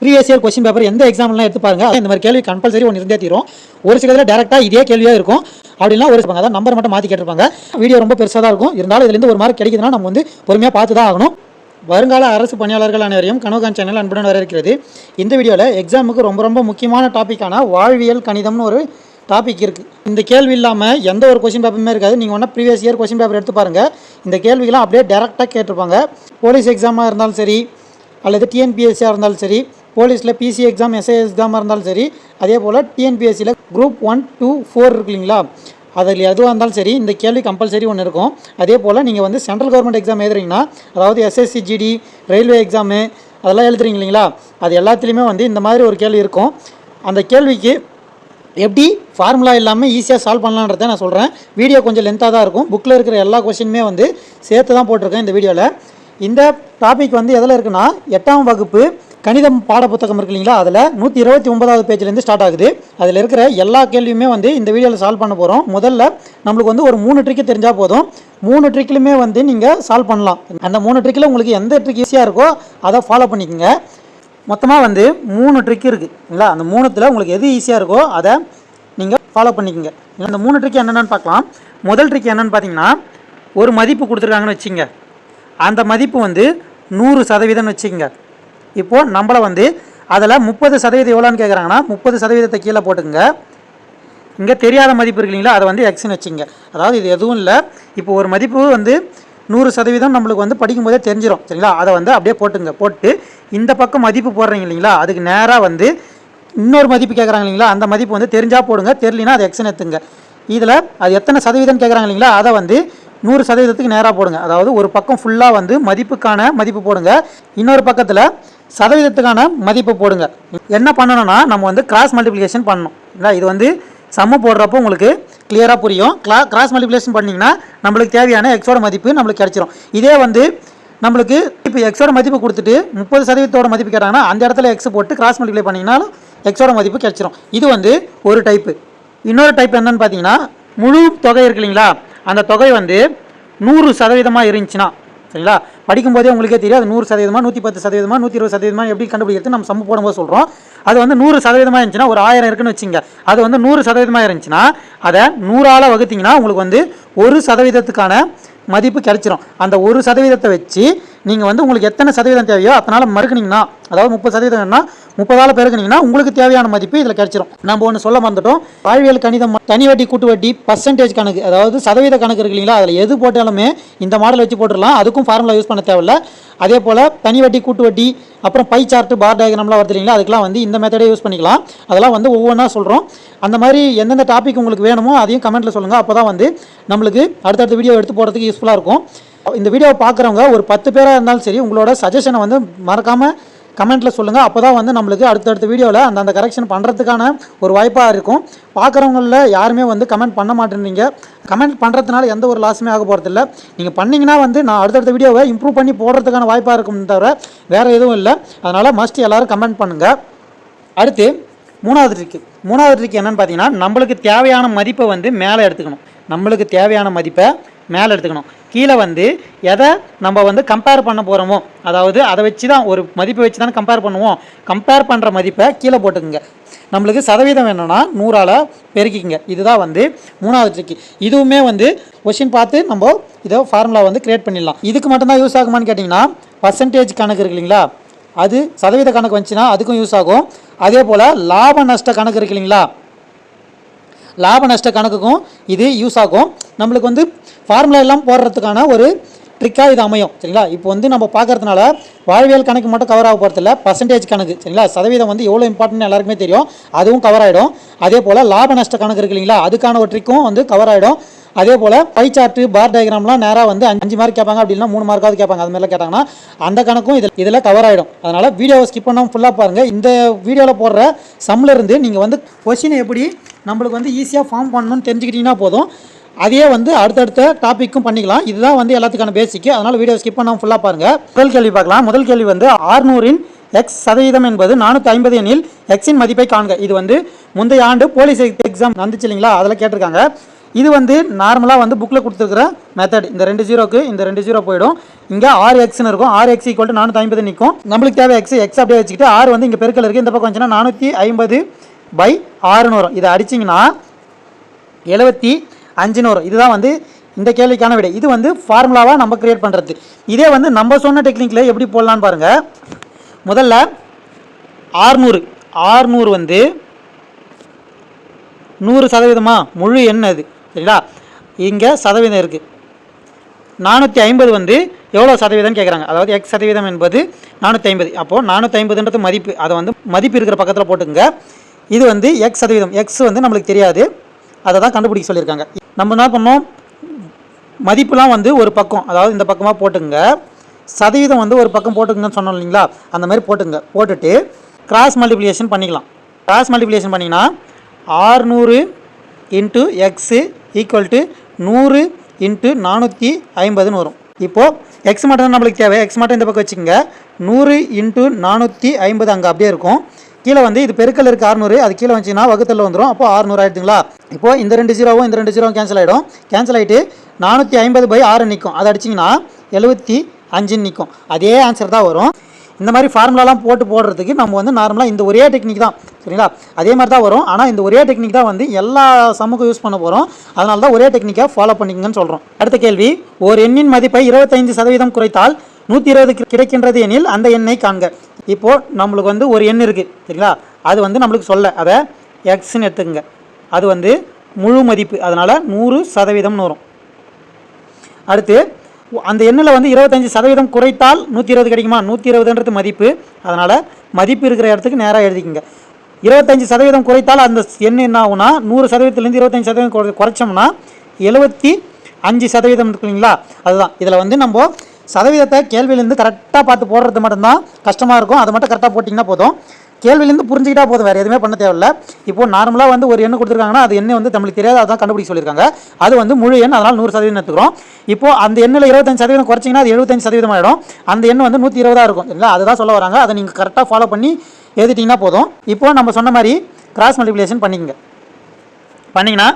Previous year question paper எந்த எக்ஸாம்லாம் எடுத்து பாருங்க. இந்த மாதிரி கேள்வி கம்பல்சரி ஒன்று இருந்தே தீரும். ஒரு சில இதில் டேரெக்டாக இதே கேள்வியாக இருக்கும். அப்படின்னா ஒரு அதான் நம்பர் மட்டும் மாற்றி கேட்டிருப்பாங்க. வீடியோ ரொம்ப பெருசாக தான் இருக்கும். இருந்தாலும் இதுலேருந்து ஒரு மார்க் கிடைக்குதுன்னா நம்ம வந்து பொறுமையாக பார்த்து தான் ஆகணும். வருங்கால அரசு பணியாளர்கள் அனைவரையும் கனவுகான் சேனல் அன்புடன் வரவேற்கிறது. இந்த வீடியோவில் எக்ஸாமுக்கு ரொம்ப ரொம்ப முக்கியமான டாப்பிக்கான வாழ்வியல் கணிதம்னு ஒரு டாபிக் இருக்குது. இந்த கேள்வி இல்லாமல் எந்த ஒரு கொஸ்டின் பேப்பருமே இருக்காது. நீங்கள் ஒன்றா ப்ரீவியஸ் இயர் கொஸ்டின் பேப்பர் எடுத்து பாருங்கள். இந்த கேள்விகளாம் அப்படியே டேரெக்டாக கேட்டிருப்பாங்க. போலீஸ் எக்ஸாமாக இருந்தாலும் சரி, அல்லது டிஎன்பிஎஸ்சியாக இருந்தாலும் சரி, போலீஸில் பிசி எக்ஸாம், எஸ்ஐ எக்ஸாமாக இருந்தாலும் சரி, அதே போல் டிஎன்பிஎஸ்சியில் குரூப் 1, 2, 4 இருக்கு இல்லைங்களா, அதில் எதுவாக இருந்தாலும் சரி இந்த கேள்வி கம்பல்சரி ஒன்று இருக்கும். அதே போல் நீங்கள் வந்து சென்ட்ரல் கவர்மெண்ட் எக்ஸாம் எழுதுறீங்கன்னா, அதாவது எஸ்எஸ்சி, ஜிடி, ரயில்வே எக்ஸாமு அதெல்லாம் எழுதுறீங்க இல்லைங்களா, அது எல்லாத்துலேயுமே வந்து இந்த மாதிரி ஒரு கேள்வி இருக்கும். அந்த கேள்விக்கு எப்படி ஃபார்முலா இல்லாமல் ஈஸியாக சால்வ் பண்ணலான்றதை நான் சொல்கிறேன். வீடியோ கொஞ்சம் லென்த்தாக தான் இருக்கும். புக்கில் இருக்கிற எல்லா கொஸ்டினுமே வந்து சேர்த்து தான் போட்டிருக்கேன் இந்த வீடியோவில். இந்த டாபிக் வந்து எதில் இருக்குன்னா, 8ஆம் வகுப்பு கணிதம் பாட புத்தகம் இருக்கு இல்லைங்களா, அதில் 129வது பேஜ்லேருந்து ஸ்டார்ட் ஆகுது. அதில் இருக்கிற எல்லா கேள்வியுமே வந்து இந்த வீடியோவில் சால்வ் பண்ண போகிறோம். முதல்ல நம்மளுக்கு வந்து ஒரு 3 ட்ரிக்கு தெரிஞ்சால் போதும். 3 ட்ரிக்லையுமே வந்து நீங்கள் சால்வ் பண்ணலாம். அந்த 3 ட்ரிக்கில் உங்களுக்கு எந்த ட்ரிக் ஈஸியாக இருக்கோ அதை ஃபாலோ பண்ணிக்கோங்க. மொத்தமாக வந்து 3 ட்ரிக் இருக்குங்களா, அந்த 3த்தில் உங்களுக்கு எது ஈஸியாக இருக்கோ அதை நீங்கள் ஃபாலோ பண்ணிக்கோங்க. இந்த 3 ட்ரிக் என்னென்னு பார்க்கலாம். முதல் ட்ரிக் என்னென்னு பார்த்தீங்கன்னா, ஒரு மதிப்பு கொடுத்துருக்காங்கன்னு வச்சுங்க. அந்த மதிப்பு வந்து 100% வச்சுக்கோங்க. இப்போது நம்மளை வந்து அதில் 30% எவ்வளோன்னு கேட்குறாங்கன்னா, 30% கீழே போட்டுக்கோங்க. இங்கே தெரியாத மதிப்பு இருக்கு இல்லைங்களா, அதை வந்து எக்ஸ்ன்னு வச்சுங்க. அதாவது இது எதுவும் இல்லை. இப்போ ஒரு மதிப்பு வந்து 100% நம்மளுக்கு வந்து படிக்கும்போதே தெரிஞ்சிடும் சரிங்களா. அதை வந்து அப்படியே போட்டு இந்த பக்கம் மதிப்பு போடுறீங்க இல்லைங்களா, அதுக்கு நேராக வந்து இன்னொரு மதிப்பு கேட்குறாங்க இல்லைங்களா, அந்த மதிப்பு வந்து தெரிஞ்சால் போடுங்க, தெரியலனா அது எக்ஸ்ன்னு எடுத்துங்க. இதில் அது எத்தனை சதவீதம் கேட்குறாங்க இல்லைங்களா, அதை வந்து 100%க்கு நேராக போடுங்க. அதாவது ஒரு பக்கம் ஃபுல்லாக வந்து மதிப்புக்கான மதிப்பு போடுங்க, இன்னொரு பக்கத்தில் சதவீதத்துக்கான மதிப்பு போடுங்க. என்ன பண்ணணும்னா, நம்ம வந்து கிராஸ் மல்டிப்ளிகேஷன் பண்ணணும் இல்லை. இது வந்து சம்மு போடுறப்போ உங்களுக்கு கிளியராக புரியும். கிராஸ் மல்டிப்ளிகேஷன் பண்ணிங்கன்னா நம்மளுக்கு தேவையான எக்ஸோட மதிப்பு நம்மளுக்கு கிடச்சிரும். இதே வந்து நம்மளுக்கு இப்போ எக்ஸோட மதிப்பு கொடுத்துட்டு 30% மதிப்பு கேட்டாங்கன்னா அந்த இடத்துல எக்ஸ் போட்டு கிராஸ் மல்டிப்ளை பண்ணிங்கனாலும் எக்ஸோட மதிப்பு கிடச்சிரும். இது வந்து ஒரு டைப்பு. இன்னொரு டைப் என்னன்னு பார்த்தீங்கன்னா, முழு தொகை இருக்கு இல்லைங்களா, அந்த தொகை வந்து 100% இருந்துச்சுன்னா சரிங்களா, படிக்கும்போதே உங்களுக்கே தெரியும் அது 100%, 110%, 120% எப்படி கண்டுபிடிக்கிறது நம்ம சம்மு போடும்போது சொல்கிறோம். அது வந்து 100% இருந்துச்சுன்னா, ஒரு 1000 இருக்குன்னு வச்சுங்க, அது வந்து 100% இருந்துச்சுன்னா அதை 100ஆல் வகுத்திங்கன்னா உங்களுக்கு வந்து 1%க்கான மதிப்பு கிடைச்சிரும். அந்த 1% வச்சு நீங்கள் வந்து உங்களுக்கு எத்தனை சதவீதம் தேவையோ அத்தனால் மறுக்குனீங்கன்னா, அதாவது 30%ன்னா 30ஆல் பெருக்குனீங்கன்னா உங்களுக்கு தேவையான மதிப்பு இதில் கிடைச்சிரும். நம்ம ஒன்று சொல்ல மறந்துட்டோம். வாழ்வியல் கணிதம் தனி வட்டி, கூட்டு வட்டி, பர்சன்டேஜ் கணக்கு, அதாவது சதவீத கணக்கு இருக்கு இல்லைங்களா, அதில் எது போட்டாலுமே இந்த மாடல் வச்சு போட்டுடலாம். அதுக்கும் ஃபார்முலா யூஸ் பண்ண தேவையில்லை. அதே போல் தனி வட்டி, கூட்டு வட்டி, அப்புறம் பை சார்ட்டு, பார் டயக்ராம்லாம் வருது இல்லைங்களா, அதுக்கெலாம் வந்து இந்த மெத்தடே யூஸ் பண்ணிக்கலாம். அதெல்லாம் வந்து ஒவ்வொன்றா சொல்கிறோம். அந்த மாதிரி எந்தெந்த டாபிக் உங்களுக்கு வேணுமோ அதையும் கமெண்ட்டில் சொல்லுங்கள். அப்போ தான் வந்து நம்மளுக்கு அடுத்தடுத்த வீடியோ எடுத்து போகிறதுக்கு யூஸ்ஃபுல்லாக இருக்கும். இந்த வீடியோவை பார்க்குறவங்க ஒரு 10 பேராக இருந்தாலும் சரி, உங்களோட சஜஷனை வந்து மறக்காமல் கமெண்ட்டில் சொல்லுங்கள். அப்போ தான் வந்து நம்மளுக்கு அடுத்தடுத்த வீடியோவில் அந்த கரெக்ஷன் பண்ணுறதுக்கான ஒரு வாய்ப்பாக இருக்கும். பார்க்குறவங்களில் யாருமே வந்து கமெண்ட் பண்ண மாட்டேன்றீங்க. கமெண்ட் பண்ணுறதுனால எந்த ஒரு லாஸுமே ஆக போகிறதில்ல. நீங்கள் பண்ணிங்கன்னா வந்து நான் அடுத்தடுத்த வீடியோவை இம்ப்ரூவ் பண்ணி போடுறதுக்கான வாய்ப்பாக இருக்கும் தவிர வேறு எதுவும் இல்லை. அதனால் மஸ்ட் எல்லோரும் கமெண்ட் பண்ணுங்கள். அடுத்து மூணாவது ட்ரிக் என்னென்னு பார்த்தீங்கன்னா, நம்மளுக்கு தேவையான மதிப்பை வந்து மேலே எடுத்துக்கணும். நம்மளுக்கு தேவையான மதிப்பை மேலே எடுத்துக்கணும். கீழே வந்து எதை நம்ம வந்து கம்பேர் பண்ண போகிறோமோ, அதாவது அதை வச்சு தான் ஒரு மதிப்பை வச்சு தானே கம்பேர் பண்ணுவோம். கம்பேர் பண்ணுற மதிப்பை கீழே போட்டுக்குங்க. நம்மளுக்கு சதவீதம் வேணும்னா 100ஆல் பெருக்கிங்க. இதுதான் வந்து மூணாவது ட்ரிக்கு. இதுவுமே வந்து கொஸ்டின் பார்த்து நம்ம இதை ஃபார்முலா வந்து கிரியேட் பண்ணிடலாம். இதுக்கு மட்டும்தான் யூஸ் ஆகுமான்னு கேட்டிங்கன்னா, பர்சன்டேஜ் கணக்கு இருக்கு இல்லைங்களா, அது சதவீத கணக்கு வந்துச்சுன்னா அதுக்கும் யூஸ் ஆகும். அதே போல் லாப நஷ்ட கணக்கு இருக்கு இல்லைங்களா, லாப நஷ்ட கணக்குக்கும் இது யூஸ் ஆகும். நம்மளுக்கு வந்து ஃபார்முலா எல்லாம் போடுறதுக்கான ஒரு ட்ரிக்காக இது அமையும் சரிங்களா. இப்போ வந்து நம்ம பார்க்குறதுனால வாழ்வியல் கணக்கு மட்டும் கவர் ஆக போகிறதில்ல, பர்சன்டேஜ் கணக்கு சரிங்களா, சதவீதம் வந்து எவ்வளோ இம்பார்ட்டன்ட் எல்லாருக்குமே தெரியும், அதுவும் கவர் ஆகிடும். அதே போல் லாப நஷ்ட கணக்கு இருக்கு இல்லைங்களா, அதுக்கான ஒரு ட்ரிக்கும் வந்து கவர் ஆகிடும். அதே போல் பை சார்ட்டு, பார் டயக்ராம்லாம் நேராக வந்து 5 மார்க் கேட்பாங்க, அப்படின்னா 3 மார்க்காவது கேட்பாங்க. அது மாதிரிலாம் கேட்டாங்கன்னா அந்த கணக்கும் இதில் கவர் ஆகிடும். அதனால் வீடியோவை ஸ்கிப் பண்ணாமல் ஃபுல்லாக பாருங்கள். இந்த வீடியோவில் போடுற சம்மிலிருந்து நீங்கள் வந்து கொஸ்டினை எப்படி நம்மளுக்கு வந்து ஈஸியாக ஃபார்ம் பண்ணணும்னு தெரிஞ்சுக்கிட்டிங்கன்னா போதும். அதையே வந்து அடுத்தடுத்த டாப்பிக்கும் பண்ணிக்கலாம். இதுதான் வந்து எல்லாத்துக்கான பேசிக்கு. அதனால் வீடியோ ஸ்கிப் பண்ணாமல் ஃபுல்லாக பாருங்கள். முதல் கேள்வி பார்க்கலாம். முதல் கேள்வி வந்து 600இன் எக்ஸ் சதவீதம் என்பது 450 எனில் எக்ஸின் மதிப்பை காண்க. இது வந்து முந்தைய ஆண்டு போலீஸ் எக்ஸாம் வந்துச்சு இல்லைங்களா, அதில் கேட்டிருக்காங்க. இது வந்து நார்மலாக வந்து புக்கில் கொடுத்துருக்குற மெத்தட். இந்த 2 ஜீரோக்கு இந்த 2 ஜீரோ போயிடும். இங்கே 6xன்னு இருக்கும். 6x = 450 நிற்கும். நம்மளுக்கு தேவை எக்ஸ் அப்படியே வச்சுக்கிட்டு 6 வந்து இங்கே பெருக்கல் இருக்குது. இந்த பக்கம் வந்துச்சுன்னா 450/6ன்னு வரும். இதை அடிச்சிங்கன்னா 75ன்னு வரும். இதுதான் வந்து இந்த கேள்விக்கான விடை. இது வந்து ஃபார்முலாவாக நம்ம கிரியேட் பண்ணுறது. இதே வந்து நம்ம சொன்ன டெக்னிக்கில் எப்படி போடலான்னு பாருங்கள். முதல்ல 600 வந்து 100% முழு எண் அது, சரிங்களா? இங்கே சதவீதம் இருக்குது. 450 வந்து எவ்வளோ சதவீதம்னு கேட்குறாங்க. அதாவது x சதவீதம் என்பது 450. அப்போது 450ன்றது மதிப்பு. அதை வந்து மதிப்பு இருக்கிற பக்கத்தில் போட்டுக்கோங்க. இது வந்து x சதவீதம். x வந்து நம்மளுக்கு தெரியாது, அதை தான் கண்டுபிடிக்க சொல்லியிருக்காங்க. நம்ம என்ன பண்ணோம், மதிப்புலாம் வந்து ஒரு பக்கம், அதாவது இந்த பக்கமாக போட்டுங்க. சதவீதம் வந்து ஒரு பக்கம் போட்டுங்கன்னு சொன்னோம் இல்லைங்களா, அந்த மாதிரி போட்டுங்க. போட்டுட்டு கிராஸ் மல்டிப்ளிகேஷன் பண்ணிக்கலாம். கிராஸ் மல்டிப்ளிகேஷன் பண்ணிங்கன்னா 600 × x = 100 × 450ன்னு வரும். இப்போது எக்ஸ் மட்டும் தான் நம்மளுக்கு தேவை. எக்ஸ் மட்டும் இந்த பக்கம் வச்சுக்கோங்க. 100 × 450 அங்கே அப்படியே இருக்கும். கீழே வந்து இது பெருக்கல் இருக்குது 600, அது கீழே வந்துச்சுன்னா வகுத்தலில் வந்துடும். அப்போ 600 ஆகிடுதுங்களா? இப்போது இந்த 2 ஜீரோவும் இந்த 2 ஜீரோவும் கேன்சல் ஆகிடும். கேன்சல் ஆகிட்டு 450/6 நிற்கும். அதை அடிச்சிங்கன்னா 75ன்னு நிற்கும். அதே ஆன்சர் தான் வரும். இந்த மாதிரி ஃபார்முலாலாம் போடுறதுக்கு நம்ம வந்து நார்மலாக இந்த ஒரே டெக்னிக் தான், சரிங்களா? அதே மாதிரி தான் வரும். ஆனால் இந்த ஒரே டெக்னிக் தான் வந்து எல்லா சம்முக்கும் யூஸ் பண்ண போகிறோம். அதனால தான் ஒரே டெக்னிக்காக ஃபாலோ பண்ணிக்கங்கன்னு சொல்கிறோம். அடுத்த கேள்வி, ஒரு எண்ணின் மதிப்பை 25% குறைத்தால் 120 கிடைக்கின்றது எனில் அந்த எண்ணை காண்க. இப்போது நம்மளுக்கு வந்து ஒரு எண் இருக்குது, சரிங்களா? அது வந்து நம்மளுக்கு சொல்ல, அதை எக்ஸ்ன்னு எடுத்துக்கங்க. அது வந்து முழு மதிப்பு, அதனால் 100%ன்னு வரும். அடுத்து அந்த எண்ணில் வந்து 25% குறைத்தால் 120 கிடைக்குமா? 120ன்றது மதிப்பு, அதனால் மதிப்பு இருக்கிற இடத்துக்கு நேராக எழுதிக்கங்க. 25% குறைத்தால் அந்த எண் என்ன ஆகுனா, 100%லேருந்து 25% குறைச்சோம்னா 75% இருக்கு இல்லைங்களா? அதுதான். இதில் வந்து நம்ம சதவீதத்தை கேள்வியிலேருந்து கரெக்டாக பார்த்து போடுறது மட்டும்தான் கஷ்டமாக இருக்கும். அதை மட்டும் கரெக்டாக போட்டிங்கன்னா போதும். கேள்வியிலேருந்து புரிஞ்சுக்கிட்டா போதும், வேறு எதுவுமே பண்ண தேவையில்லை. இப்போது நார்மலாக வந்து ஒரு எண்ணு கொடுத்துருக்காங்கன்னா அது எண்ணு வந்து நம்மளுக்கு தெரியாது, அதான் கண்டுபிடிக்க சொல்லியிருக்காங்க. அது வந்து முழு எண், அதனால் 100% எடுத்துக்கிறோம். இப்போது அந்த எண்ணில் 25% குறைச்சிங்கன்னா அது 75% ஆகிடும். அந்த எண் வந்து 120 இருக்கும், இல்லை? அதுதான் சொல்ல வராங்க. அதை நீங்கள் கரெக்டாக ஃபாலோ பண்ணி எழுதிட்டிங்கன்னா போதும். இப்போது நம்ம சொன்ன மாதிரி கிராஸ் மல்டிப்ளிகேஷன் பண்ணிக்கங்க. பண்ணிங்கன்னா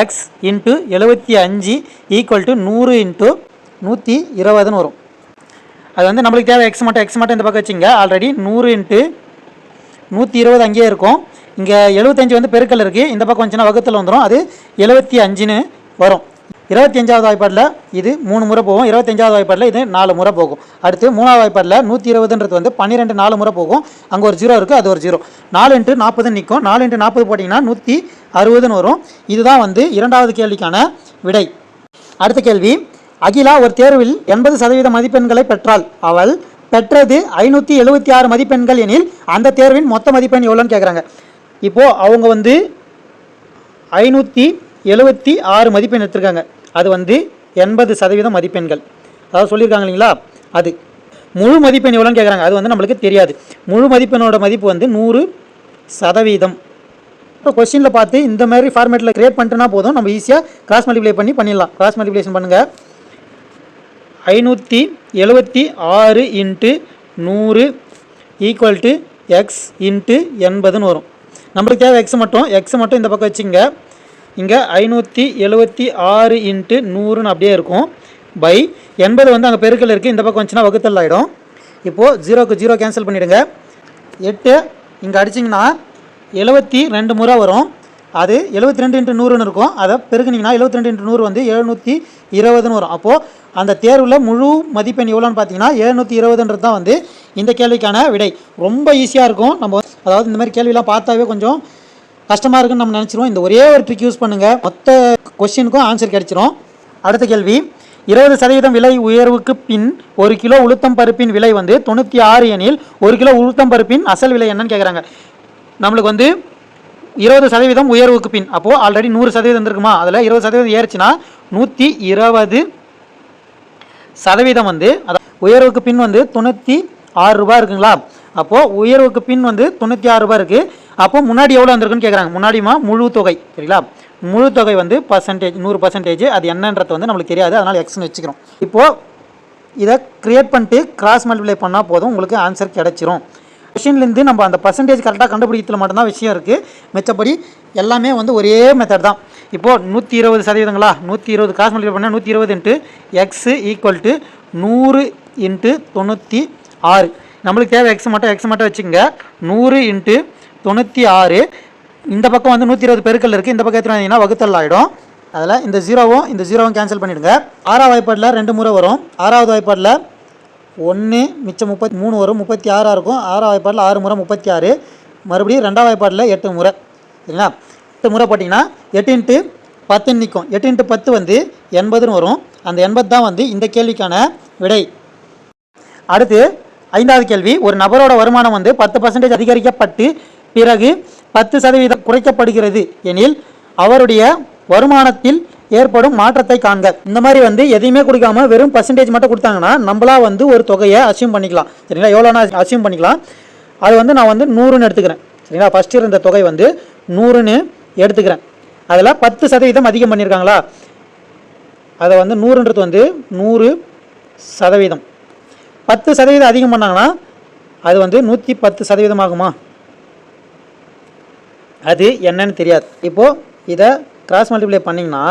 x × 75 = 100 × 120ன்னு வரும். அது வந்து நம்மளுக்கு தேவை எக்ஸ் மட்டும் இந்த பக்கம் வச்சுங்க. ஆல்ரெடி 100 × 120 அங்கேயே இருக்கும். இங்கே 75 வந்து பெருக்கல் இருக்குது. இந்த பக்கம் வந்துச்சுன்னா வகுத்தில் வந்துடும். அது 75ன்னு வரும். 25வது வாய்ப்பாடில் இது 3 முறை போகும். 25வது வாய்ப்பாடில் இது 4 முறை போகும். அடுத்து 3வது வாய்ப்பாடில் 120ன்றது வந்து 12 4 முறை போகும். அங்கே ஒரு ஜீரோ இருக்குது, அது ஒரு ஜீரோ. 4 × 40 நிற்கும். 4 × 40 போட்டிங்கன்னா 160ன்னு வரும். இதுதான் வந்து 2வது கேள்விக்கான விடை. அடுத்த கேள்வி, அகிலா ஒரு தேர்வில் 80% மதிப்பெண்களை பெற்றால் அவள் பெற்றது 576 மதிப்பெண்கள் எனில் அந்த தேர்வின் மொத்த மதிப்பெண் எவ்வளோன்னு கேட்குறாங்க. இப்போது அவங்க வந்து 576 மதிப்பெண் எடுத்திருக்காங்க. அது வந்து 80% மதிப்பெண்கள், அதாவது சொல்லியிருக்காங்க இல்லைங்களா? அது முழு மதிப்பெண் எவ்வளோன்னு கேட்குறாங்க. அது வந்து நம்மளுக்கு தெரியாது. முழு மதிப்பெண்ணோட மதிப்பு வந்து 100%. இப்போ கொஸ்டினில் பார்த்து இந்த மாதிரி ஃபார்மேட்டில் கிரியேட் பண்ணிட்டுனா போதும், நம்ம ஈஸியாக கிராஸ் மல்டிப்ளை பண்ணிடலாம். கிராஸ் மல்டிப்ளிகேஷன் பண்ணுங்கள். 576 × 100 = x × 80ன்னு வரும். நம்மளுக்கு தேவை எக்ஸ் மட்டும் இந்த பக்கம் வச்சுங்க. இங்கே 576 × 100ன்னு அப்படியே இருக்கும். பை 80 வந்து அங்கே பெருக்கல் இருக்குது, இந்த பக்கம் வந்துச்சுன்னா வகுத்தல் ஆகிடும். இப்போது 0க்கு 0 கேன்சல் பண்ணிவிடுங்க. 8 இங்கே அடிச்சிங்கன்னா 72 முறை வரும். அது 72 × 100ன்னு இருக்கும். அதை பெருக்குனிங்கன்னா 72 × 100 வந்து 720ன்னு வரும். அப்போது அந்த தேர்வில் முழு மதிப்பெண் எவ்வளோன்னு பார்த்தீங்கன்னா 720ன்றது தான் வந்து இந்த கேள்விக்கான விடை. ரொம்ப ஈஸியாக இருக்கும். நம்ம அதாவது இந்த மாதிரி கேள்வியெல்லாம் பார்த்தாவே கொஞ்சம் கஷ்டமாக இருக்குன்னு நம்ம நினச்சிருவோம். இந்த ஒரே ஒரு ட்ரிக் யூஸ் பண்ணுங்கள், மொத்த கொஸ்டினுக்கும் ஆன்சர் கிடைச்சிரும். அடுத்த கேள்வி, 20% விலை உயர்வுக்கு பின் 1 கிலோ உளுத்தம் பருப்பின் விலை வந்து 96 எனில் 1 கிலோ உளுத்தம் பருப்பின் அசல் விலை என்னன்னு கேட்குறாங்க. நம்மளுக்கு வந்து 20% உயர்வுக்கு பின், அப்போது ஆல்ரெடி 100% இருந்திருக்குமா, அதில் 20% ஏறிச்சுன்னா 120% வந்து அதான் உயர்வுக்கு பின் வந்து 96 ரூபா இருக்குங்களா? அப்போது உயர்வுக்கு பின் வந்து 96 ரூபா இருக்குது. அப்போது முன்னாடி எவ்வளோ வந்திருக்குன்னு கேட்குறாங்க. முன்னாடிமா முழு தொகை, சரிங்களா? முழு தொகை வந்து பர்சன்டேஜ் 100%. அது என்னன்றது வந்து நம்மளுக்கு தெரியாது, அதனால் எக்ஸ்ன்னு வச்சுக்கிறோம். இப்போது இதை க்ரியேட் பண்ணிட்டு கிராஸ் மல்டிப்ளை பண்ணால் போதும், உங்களுக்கு ஆன்சர் கிடச்சிரும். கொஷின்லேருந்து நம்ம அந்த பர்சன்டேஜ் கரெக்டாக கண்டுபிடிக்கிறதுல மட்டும்தான் விஷயம் இருக்குது. மிச்சப்படி எல்லாமே வந்து ஒரே மெத்தட் தான். இப்போது 120%, 120 கிராஸ் மல்டிப்ளை பண்ணால் 120 × எக்ஸு ஈக்குவல் டு 100 × 96. நம்மளுக்கு தேவை எக்ஸ் மட்டும் வச்சுக்கோங்க. 100 × 96. இந்த பக்கம் வந்து 120 பெருக்கல் இருக்குது, இந்த பக்கம் எடுத்துகிட்டு வகுத்தல் ஆகிடும். அதில் இந்த ஜீரோவும் கேன்சல் பண்ணிவிடுங்க. 6ஆவது வாய்ப்பாடில் 2 முறை வரும். 6ஆவது வாய்ப்பாடில் 1 மிச்சம் 33 வரும், 36 இருக்கும். 6ஆவது வாய்ப்பாடில் 6 முறை 36. மறுபடியும் 2ஆவது வாய்ப்பாடில் 8 முறை. சரிங்களா? 8 முறை போட்டிங்கன்னா 8 × 10 நிற்கும். 8 × 10 வந்து 80ன்னு வரும். அந்த 80 தான் வந்து இந்த கேள்விக்கான விடை. அடுத்து 5வது கேள்வி. ஒரு நபரோட வருமானம் வந்து 10% அதிகரிக்கப்பட்டு பிறகு 10% குறைக்கப்படுகிறது எனில் அவருடைய வருமானத்தில் ஏற்படும் மாற்றத்தை காண்க. இந்த மாதிரி வந்து எதையுமே கொடுக்காம வெறும் பர்சன்டேஜ் மட்டும் கொடுத்தாங்கன்னா நம்மளா வந்து ஒரு தொகையை அசியூம் பண்ணிக்கலாம். சரிங்களா? எவ்வளோனா அசியூம் பண்ணிக்கலாம். அது வந்து நான் வந்து 100ன்னு எடுத்துக்கிறேன். சரிங்களா? ஃபஸ்ட்டு இருந்த தொகை வந்து 100ன்னு எடுத்துக்கிறேன். அதில் 10% அதிகம் பண்ணியிருக்காங்களா, அதை வந்து 100ன்றது வந்து 100%. 10% அதிகம் பண்ணாங்கன்னா அது வந்து 110% ஆகுமா? அது என்னன்னு தெரியாது. இப்போது இதை கிராஸ் மல்டிப்ளை பண்ணிங்கன்னா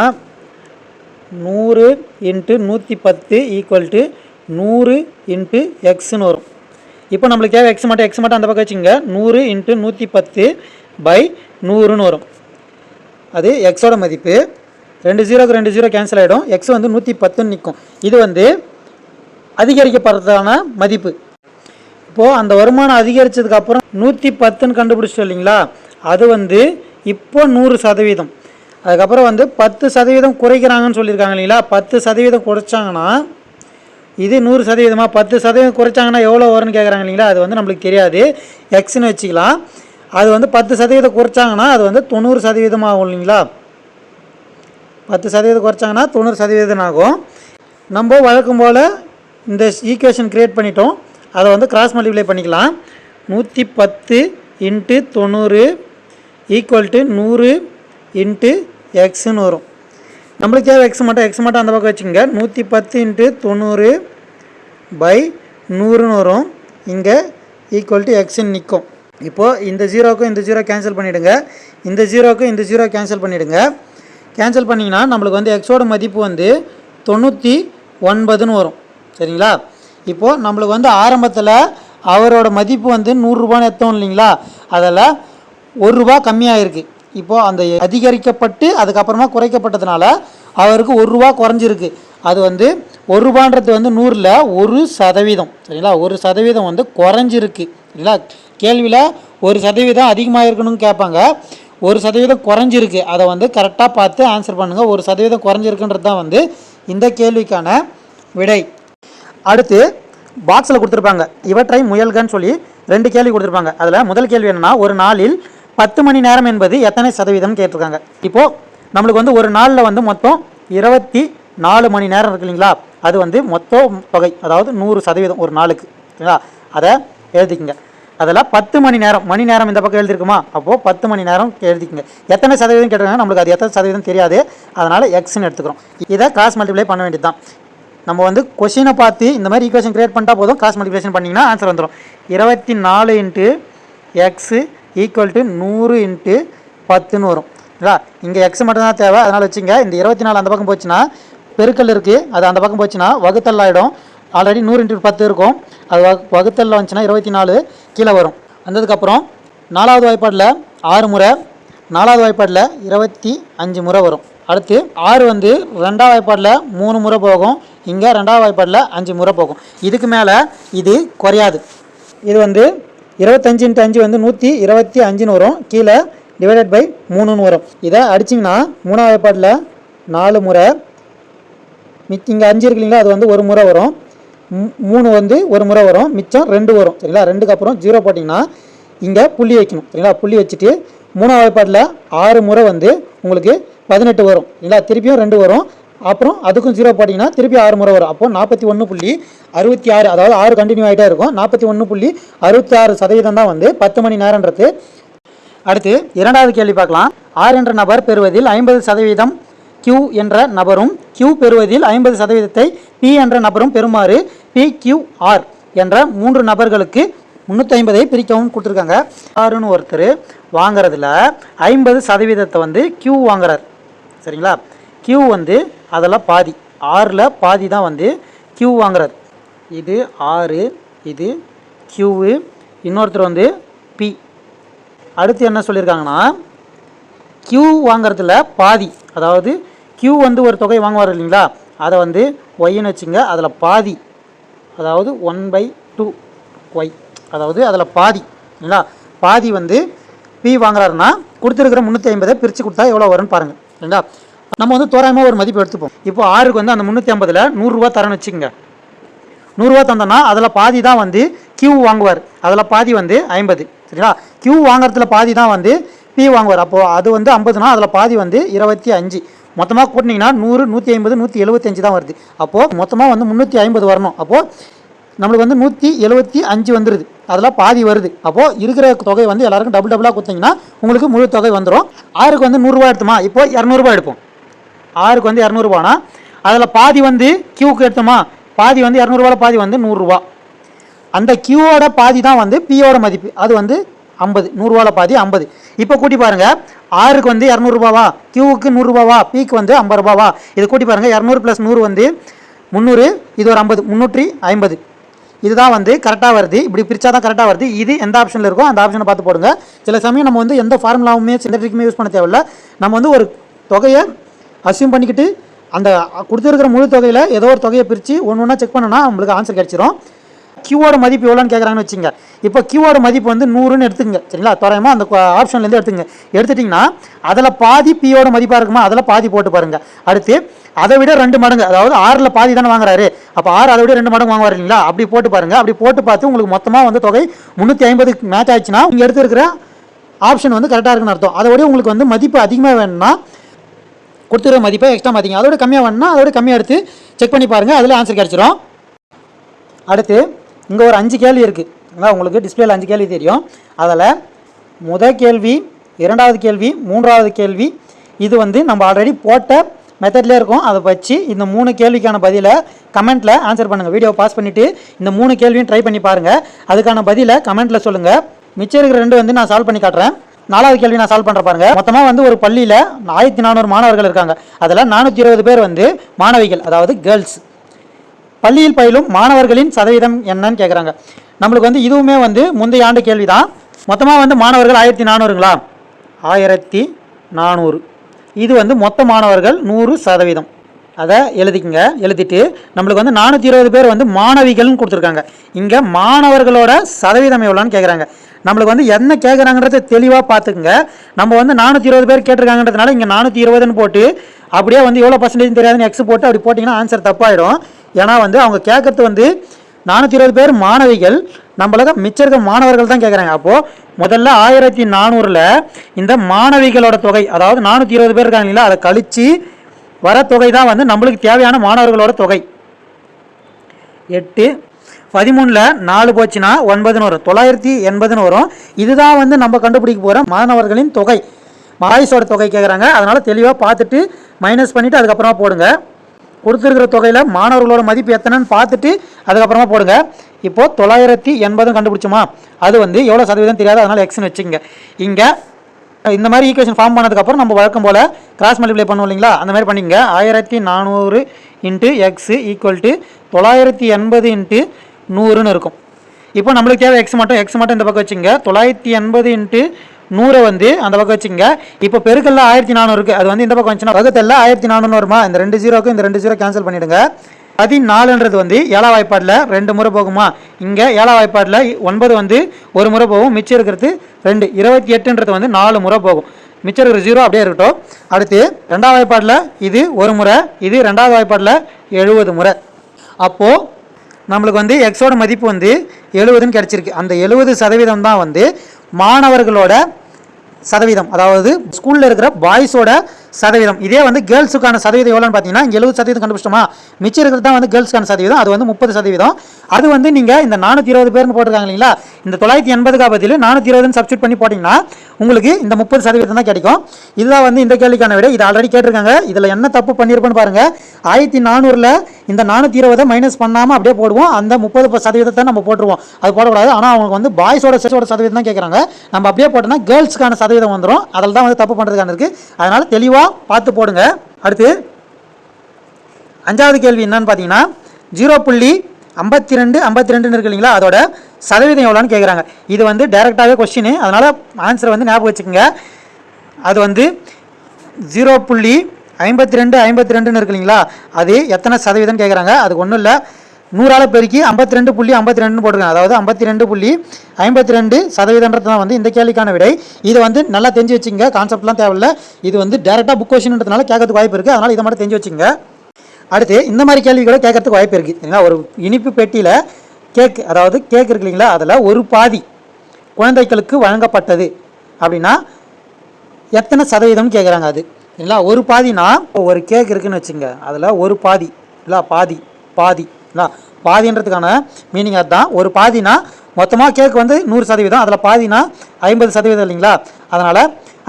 100 × 110 ஈக்குவல் டு 100 × எக்ஸ்ன்னு வரும். இப்போ நம்மளுக்கு தேவை எக்ஸ் மட்டும் அந்த பக்கம் வச்சுங்க. 100 × 110/100ன்னு வரும். அது எக்ஸோட மதிப்பு. 2 0க்கு 2 0 கேன்சல் ஆகிடும். எக்ஸ் வந்து 110ன்னு நிற்கும். இது வந்து அதிகரிக்கப்படுறதான மதிப்பு. இப்போது அந்த வருமானம் அதிகரித்ததுக்கப்புறம் 110ன்னு கண்டுபிடிச்சிட்டோம் இல்லைங்களா, அது வந்து இப்போ 100%. அதுக்கப்புறம் வந்து 10% குறைக்கிறாங்கன்னு சொல்லியிருக்காங்க இல்லைங்களா. 10% குறைச்சாங்கன்னா இது 100%. 10% குறைச்சாங்கன்னா எவ்வளோ வரும்னு கேட்குறாங்க இல்லைங்களா. அது வந்து நம்மளுக்கு தெரியாது, எக்ஸ்ன்னு வச்சுக்கலாம். அது வந்து 10% குறைச்சாங்கன்னா அது வந்து 90% ஆகும் இல்லைங்களா. 10% குறைச்சாங்கன்னா 90% ஆகும். நம்ம வழக்கம் போல் இந்த ஈக்குவேஷன் க்ரியேட் பண்ணிட்டோம். அதை வந்து கிராஸ் மல்டிப்ளை பண்ணிக்கலாம். 110 × 90 ஈக்குவல் டு 100 × எக்ஸ்ன்னு வரும். நம்மளுக்கு தேவை எக்ஸ் மட்டும் அந்த பக்கம் வச்சுக்கோங்க. 110 × 90/100ன்னு வரும். இங்கே ஈக்குவல் டு எக்ஸ்ன்னு நிற்கும். இப்போது இந்த 0க்கும் இந்த 0 கேன்சல் பண்ணிவிடுங்க. இந்த 0க்கும் இந்த 0 கேன்சல் பண்ணிவிடுங்க. கேன்சல் பண்ணிங்கன்னா நம்மளுக்கு வந்து எக்ஸோட மதிப்பு வந்து 99ன்னு வரும். சரிங்களா? இப்போது நம்மளுக்கு வந்து ஆரம்பத்தில் அவரோட மதிப்பு வந்து 100 ரூபான்னு எடுத்தோம் இல்லைங்களா, அதில் 1 ரூபா கம்மியாக இருக்குது. இப்போது அந்த அதிகரிக்கப்பட்டு அதுக்கப்புறமா குறைக்கப்பட்டதுனால அவருக்கு 1 ரூபா குறைஞ்சிருக்கு. அது வந்து 1 ரூபான்றது வந்து 100ல் 1%. சரிங்களா? 1% வந்து குறைஞ்சிருக்கு. சரிங்களா? கேள்வியில் 1% அதிகமாக இருக்கணும்னு கேட்பாங்க. 1% குறைஞ்சிருக்கு. அதை வந்து கரெக்டாக பார்த்து ஆன்சர் பண்ணுங்கள். 1% குறைஞ்சிருக்குன்றது தான் வந்து இந்த கேள்விக்கான விடை. அடுத்து பாக்ஸில் கொடுத்துருப்பாங்க, இவற்றை முயல்கன்னு சொல்லி 2 கேள்வி கொடுத்துருப்பாங்க. அதில் முதல் கேள்வி என்னென்னா, ஒரு நாளில் 10 மணி நேரம் என்பது எத்தனை சதவீதம் கேட்டிருக்காங்க. இப்போது நம்மளுக்கு வந்து ஒரு நாளில் வந்து மொத்தம் 24 மணி நேரம் இருக்கு இல்லைங்களா, அது வந்து மொத்த தொகை, அதாவது 100% ஒரு நாளுக்கு. சரிங்களா? அதை எழுதிக்கங்க. அதில் 10 மணி நேரம் இந்த பக்கம் எழுதிருக்குமா, அப்போது 10 மணி நேரம் எழுதிக்கங்க. எத்தனை சதவீதம் கேட்டிருக்காங்க, நம்மளுக்கு அது எத்தனை சதவீதம் தெரியாது, அதனால் எக்ஸ்ன்னு எடுத்துக்கிறோம். இதை கிராஸ் மல்டிப்ளை பண்ண வேண்டியது தான். நம்ம வந்து கொஷினை பார்த்து இந்த மாதிரி ஈக்குவேஷன் கிரியேட் பண்ணிட்டா போதும், கிராஸ் மல்டிப்ளிகேஷன் பண்ணிங்கன்னா ஆன்சர் வந்துடும். 24 × எக்ஸு ஈக்குவல் டு 100 × 10ன்னு வரும். இல்லைங்களா? இங்கே எக்ஸ் மட்டும் தான் தேவை, அதனால் வச்சுங்க. இந்த 24 அந்த பக்கம் போச்சுன்னா பெருக்கல் இருக்குது, அது அந்த பக்கம் போச்சுன்னா வகுத்தல் ஆகிடும். ஆல்ரெடி 100 × 10 இருக்கும், அது வகுத்தலில் வந்துச்சுன்னா 24 கீழே வரும். வந்ததுக்கப்புறம் 4வது வாய்ப்பாடில் 6 முறை, 4வது வாய்ப்பாடில் 25 முறை வரும். அடுத்து 6 வந்து 2வது வாய்ப்பாடில் 3 முறை போகும், இங்கே 2வது வாய்ப்பாடில் 5 முறை போகும். இதுக்கு மேலே இது குறையாது. இது வந்து 25 × 5 வந்து 125ன்னு வரும், கீழே டிவைடட் பை 3ன்னு வரும். இதை அடிச்சிங்கன்னா 3வது வாய்ப்பாடில் 4 முறை, இங்கே 5 இருக்கு இல்லைங்களா, அது வந்து 1 முறை வரும். 3 வந்து 1 முறை வரும், மிச்சம் 2 வரும். சரிங்களா? 2க்கு அப்புறம் 0 போட்டிங்கன்னா இங்கே புள்ளி வைக்கணும். சரிங்களா? புள்ளி வச்சுட்டு 3வது வாய்ப்பாடில் 6 முறை வந்து உங்களுக்கு 18 வரும். இல்லைங்களா? திருப்பியும் 2 வரும், அப்புறம் அதுக்கும் 0 போட்டிங்கன்னா திருப்பி 6 முறை வரும். அப்போது 41.66, அதாவது 6 கண்டினியூ ஆகிட்டே இருக்கும். 41.66% தான் வந்து 10 மணி நேரன்றது. அடுத்து 2வது கேள்வி பார்க்கலாம். ஆர் என்ற நபர் பெறுவதில் 50% Q என்ற நபரும் Q பெறுவதில் 50%ஐ P என்ற நபரும் பெறுமாறு PQR என்ற 3 நபர்களுக்கு 350 பிரிக்கவும் கொடுத்துருக்காங்க. ஆறுன்னு ஒருத்தர் வாங்குறதுல 50% வந்து Q வாங்குறார். சரிங்களா? Q வந்து அதில் பாதி, 6ல் பாதி தான் வந்து Q வாங்குறார். இது 6, இது Q, இன்னொருத்தர் வந்து P. அடுத்து என்ன சொல்லியிருக்காங்கன்னா, Q வாங்குறதுல பாதி, அதாவது Q வந்து ஒரு தொகை வாங்குவார் இல்லைங்களா, அதை வந்து ஒய்ன்னு வச்சுங்க. அதில் பாதி, அதாவது 1/2 ஒய், அதாவது அதில் பாதி இல்லைங்களா, பாதி வந்து P வாங்குறாருன்னா கொடுத்துருக்கிற 350 பிரித்து கொடுத்தா எவ்வளோ வரும்னு பாருங்கள். இல்லைங்களா? நம்ம வந்து தோராயமாக ஒரு மதிப்பு எடுத்துப்போம். இப்போ 6க்கு வந்து அந்த 350ல் 100 ரூபா தரேன்னு வச்சுக்கோங்க. 100 ரூபா தந்தோன்னா அதில் பாதி தான் வந்து Q வாங்குவார், அதில் பாதி வந்து 50. சரிங்களா? Q வாங்குறதுல பாதி தான் வந்து P வாங்குவார். அப்போது அது வந்து 50னா அதில் பாதி வந்து 25. மொத்தமாக கூட்டினீங்கன்னா 100, 150, 175 தான் வருது. அப்போது மொத்தமாக வந்து 350 வரணும். அப்போது நம்மளுக்கு வந்து 175 வந்துடுது, அதில் பாதி வருது. அப்போது இருக்கிற தொகை வந்து எல்லாருக்கும் டபுளாக கொடுத்தீங்கன்னா உங்களுக்கு முழு தொகை வந்துடும். 6க்கு வந்து 100 ரூபா எடுத்தோமா, இப்போது 200 ரூபா எடுப்போம். 6க்கு வந்து 200 ரூபானா அதில் பாதி வந்து Qக்கு எடுத்தோமா, பாதி வந்து 200 ரூபாவில் பாதி வந்து 100 ரூபா. அந்த Qவோட பாதி தான் வந்து Pயோட மதிப்பு, அது வந்து 50. 100 ரூபாவில் பாதி 50. இப்போ கூட்டி பாருங்கள், 6க்கு வந்து 200 ரூபாவா, Qவுக்கு 100 ரூபாவா, Pக்கு வந்து 50 ரூபாவா. இது கூட்டி பாருங்கள், 200 + 100 வந்து 300, இது ஒரு 50, 350. இதுதான் வந்து கரெக்டாக வருது. இப்படி பிரித்தா தான் கரெக்டாக வருது. இது எந்த ஆப்ஷனில் இருக்கோ அந்த ஆப்ஷனை பார்த்து போடுங்க. சில சமயம் நம்ம வந்து எந்த ஃபார்முலாவுமே சிந்தட்டிக்குமே யூஸ் பண்ண தேவையில்லை. நம்ம வந்து ஒரு தொகையை அசியூம் பண்ணிக்கிட்டு அந்த கொடுத்துருக்கிற முழு தொகையில் ஏதோ ஒரு தொகையை பிரித்து ஒன்று ஒன்றா செக் பண்ணோன்னா நம்மளுக்கு ஆன்சர் கிடச்சிரும். Qவோட மதிப்பு எவ்வளோன்னு கேட்குறாங்கன்னு வச்சுங்க. இப்போ Qவோட மதிப்பு வந்து 100ன்னு எடுத்துங்க. சரிங்களா? தோராயமாக அந்த ஆப்ஷன்லேருந்து எடுத்துங்க. எடுத்துட்டிங்கன்னா அதில் பாதி Pயோட மதிப்பாக இருக்குமா, அதில் பாதி போட்டு பாருங்கள். அடுத்து அதை விட 2 மடங்கு, அதாவது 6ல் பாதி தானே வாங்குறாரு, அப்போ 6 அதை விட 2 மடங்கு வாங்குவார் இல்லைங்களா, அப்படி போட்டு பாருங்கள். அப்படி போட்டு பார்த்து உங்களுக்கு மொத்தமாக வந்து தொகை 350 மேட்ச் ஆயிடுச்சுன்னா நீங்கள் எடுத்துருக்கிற ஆப்ஷன் வந்து கரெக்டாக இருக்குன்னு அர்த்தம். அதை விட உங்களுக்கு வந்து மதிப்பு அதிகமாக வேணும்னா கொடுத்துருக்க மதிப்பை எக்ஸ்ட்ரா மாற்றிங்க. அதோட கம்மியாக வேணும்னா அதோட கம்மியாக எடுத்து செக் பண்ணி பாருங்கள், அதில் ஆன்சர் கிடச்சிரும். அடுத்து இங்கே ஒரு 5 கேள்வி இருக்குது. உங்களுக்கு டிஸ்பிளேல 5 கேள்வி தெரியும். அதில் முதல் கேள்வி, 2வது கேள்வி, 3வது கேள்வி இது வந்து நம்ம ஆல்ரெடி போட்ட மெத்தட்லேயே இருக்கும். அதை வச்சு இந்த 3 கேள்விக்கான பதிலை கமெண்ட்டில் ஆன்சர் பண்ணுங்கள். வீடியோ பாஸ் பண்ணிவிட்டு இந்த 3 கேள்வியும் ட்ரை பண்ணி பாருங்கள். அதுக்கான பதிலை கமெண்ட்டில் சொல்லுங்கள். மிச்சம் இருக்கிற 2 வந்து நான் சால்வ் பண்ணி காட்டுறேன். 4வது கேள்வி நான் சால்வ் பண்ணுறேன் பாருங்கள். மொத்தமாக வந்து ஒரு பள்ளியில் 1400 மாணவர்கள் இருக்காங்க. அதில் 420 பேர் வந்து மாணவிகள், அதாவது கேர்ள்ஸ். பள்ளியில் பயிலும் மாணவர்களின் சதவீதம் என்னன்னு கேட்குறாங்க. நம்மளுக்கு வந்து இதுவுமே வந்து முந்தைய ஆண்டு கேள்வி தான். மொத்தமாக வந்து மாணவர்கள் 1400ங்களா, 1400. இது வந்து மொத்த மாணவர்கள் 100%. அதை எழுதிக்கங்க. எழுதிட்டு நம்மளுக்கு வந்து 420 பேர் வந்து மாணவிகள்னு கொடுத்துருக்காங்க. இங்கே மாணவர்களோட சதவீதம் எவ்வளோன்னு கேட்குறாங்க. நம்மளுக்கு வந்து என்ன கேட்குறாங்கன்றத தெளிவாக பார்த்துக்குங்க. நம்ம வந்து 420 பேர் கேட்டிருக்காங்கன்றதுனால இங்கே 420ன்னு போட்டு அப்படியே வந்து எவ்வளோ பர்சன்டேஜ் தெரியாதுன்னு எக்ஸ் போட்டு அப்படி போட்டிங்கன்னா ஆன்சர் தப்பாயிடும். ஏன்னா வந்து அவங்க கேட்கறது வந்து 420 பேர் மாணவிகள், நம்மளுக்கு மிச்சம் இருக்க மாணவர்கள் தான் கேட்குறாங்க. அப்போது முதல்ல 1400ல் இந்த மாணவிகளோட தொகை, அதாவது 420 பேர் இருக்காங்க இல்லைங்களா, அதை கழித்து வர தொகை தான் வந்து நம்மளுக்கு தேவையான மாணவர்களோட தொகை. 8, 13ல் 4 போச்சுன்னா 9ன்னு வரும், 980ன்னு வரும். இதுதான் வந்து நம்ம கண்டுபிடிக்க போகிற மாணவர்களின் தொகை, பாய்ஸோட தொகை கேட்குறாங்க. அதனால் தெளிவாக பார்த்துட்டு மைனஸ் பண்ணிவிட்டு அதுக்கப்புறமா போடுங்க. கொடுத்துருக்கிற தொகையில் மாணவர்களோட மதிப்பு எத்தனைன்னு பார்த்துட்டு அதுக்கப்புறமா போடுங்க. இப்போது 980 கண்டுபிடிச்சோமா, அது வந்து எவ்வளோ சதவீதம் தெரியாது, அதனால் எக்ஸ்ன்னு வச்சுக்கோங்க. இங்கே இந்த மாதிரி ஈக்குவேஷன் ஃபார்ம் பண்ணதுக்கப்புறம் நம்ம வழக்கம் போல் கிராஸ் மல்டிப்ளை பண்ணுவோம் இல்லைங்களா, அந்த மாதிரி பண்ணிங்க. 1400 × x = 980 × 100ன்னு இருக்கும். இப்போ நம்மளுக்கு தேவை எக்ஸ் மட்டும் இந்த பக்கம் வச்சுங்க. 980 × 100 வந்து அந்த பக்கம் வச்சுங்க. இப்போ பெருக்கல்ல 1400 இருக்குது, அது வந்து இந்த பக்கம் வந்துச்சுன்னா வகுத்தல்ல 1400 வருமா. இந்த 2 0க்கு இந்த 2 0 கேன்சல் பண்ணிவிடுங்க. 14ன்றது வந்து 7ஆம் வாய்ப்பாடில் 2 முறை போகுமா. இங்கே 7ஆம் வாய்ப்பாடில் 9 வந்து ஒரு முறை போகும், மிச்சம் இருக்கிறது 2. 28ன்றது வந்து 4 முறை போகும், மிச்சம் இருக்கிற 0 அப்படியே இருக்கட்டும். அடுத்து 2ஆம் வாய்ப்பாடில் இது ஒரு முறை, இது 2வது வாய்ப்பாடில் 70 முறை. அப்போது நம்மளுக்கு வந்து எக்ஸோட மதிப்பு வந்து 70ன்னு கிடச்சிருக்கு. அந்த 70% தான் வந்து மாணவர்களோட சதவீதம், அதாவது ஸ்கூலில் இருக்கிற பாய்ஸோட சதவீதம். இதே வந்து கேர்ள்ஸுக்கான சதவீதம் எவ்வளோன்னு பார்த்தீங்கன்னா இங்கே 70% கண்டுபிடிச்சிட்டோமா, மிச்சம் இருக்கிறது தான் வந்து கேர்ள்ஸுக்கான சதவீதம், அது வந்து 30%. அது வந்து நீங்கள் இந்த 420 பேர்னு போட்டிருக்காங்க இல்லைங்களா, இந்த 980க்கு பதில் 420ன்னு சப்ஸ்டியூட் பண்ணி போட்டிங்கன்னா உங்களுக்கு இந்த 30% தான் கிடைக்கும். இதுதான் வந்து இந்த கேள்விக்கான விடை. இது ஆல்ரெடி கேட்டிருக்காங்க. இதில் என்ன தப்பு பண்ணியிருப்போன்னு பாருங்கள். 1400 இந்த 420 மைனஸ் பண்ணாமல் அப்படியே போடுவோம். அந்த 30% நம்ம போட்டுருவோம். அது போடக்கூடாது. ஆனால் அவங்க வந்து பாய்ஸோட சதவீதம் தான் கேட்குறாங்க. நம்ம அப்படியே போட்டோம்னா கேர்ள்ஸுக்கான சதவீதம் வந்துடும். அதில் தான் வந்து தப்பு பண்ணுறதுக்கான இருக்குது. அதனால் தெளிவாக பார்த்து போடுங்க. அடுத்து 5வது கேள்வி என்னன்னு பார்த்தீங்கன்னா 0.52 இருக்கு இல்லைங்களா, அதோட சதவீதம் எவ்வளோன்னு கேட்குறாங்க. இது வந்து டைரெக்டாகவே கொஸ்டின், அதனால் ஆன்சரை வந்து ஞாபகம் வச்சுக்கோங்க. அது வந்து 0.52 இருக்கு இல்லைங்களா, அது எத்தனை சதவீதம் கேட்குறாங்க. அதுக்கு ஒன்றும் இல்லை, 100ஆல் பெருக்கி 52.52 போட்டுருக்காங்க. அதாவது 52.52% தான் வந்து இந்த கேள்விக்கான விடை. இது வந்து நல்லா தெரிஞ்சு வச்சுங்க. கான்செப்ட்லாம் தேவையில்லை. இது வந்து டேரெக்டாக புக் கொஸ்டின்ன்றதுனால கேட்கறதுக்கு வாய்ப்பு இருக்குது. அதனால் இதை மட்டும் தெரிஞ்சு வச்சுங்க. அடுத்து இந்த மாதிரி கேள்விகளை கேட்கறதுக்கு வாய்ப்பு இருக்குது. சரிங்களா, ஒரு இனிப்பு பெட்டியில் கேக், அதாவது கேக் இருக்கு இல்லைங்களா, அதில் ஒரு பாதி குழந்தைகளுக்கு வழங்கப்பட்டது அப்படின்னா எத்தனை சதவீதம் கேட்குறாங்க. அது சரிங்களா, ஒரு பாதினா ஒரு கேக் இருக்குதுன்னு வச்சுங்க, அதில் ஒரு பாதி இல்லை பாதி இல்லை பாதின்றதுக்கான மீனிங் அதுதான். ஒரு பாதினா மொத்தமாக கேக் வந்து 100%, அதில் பாதினா 50% இல்லைங்களா, அதனால்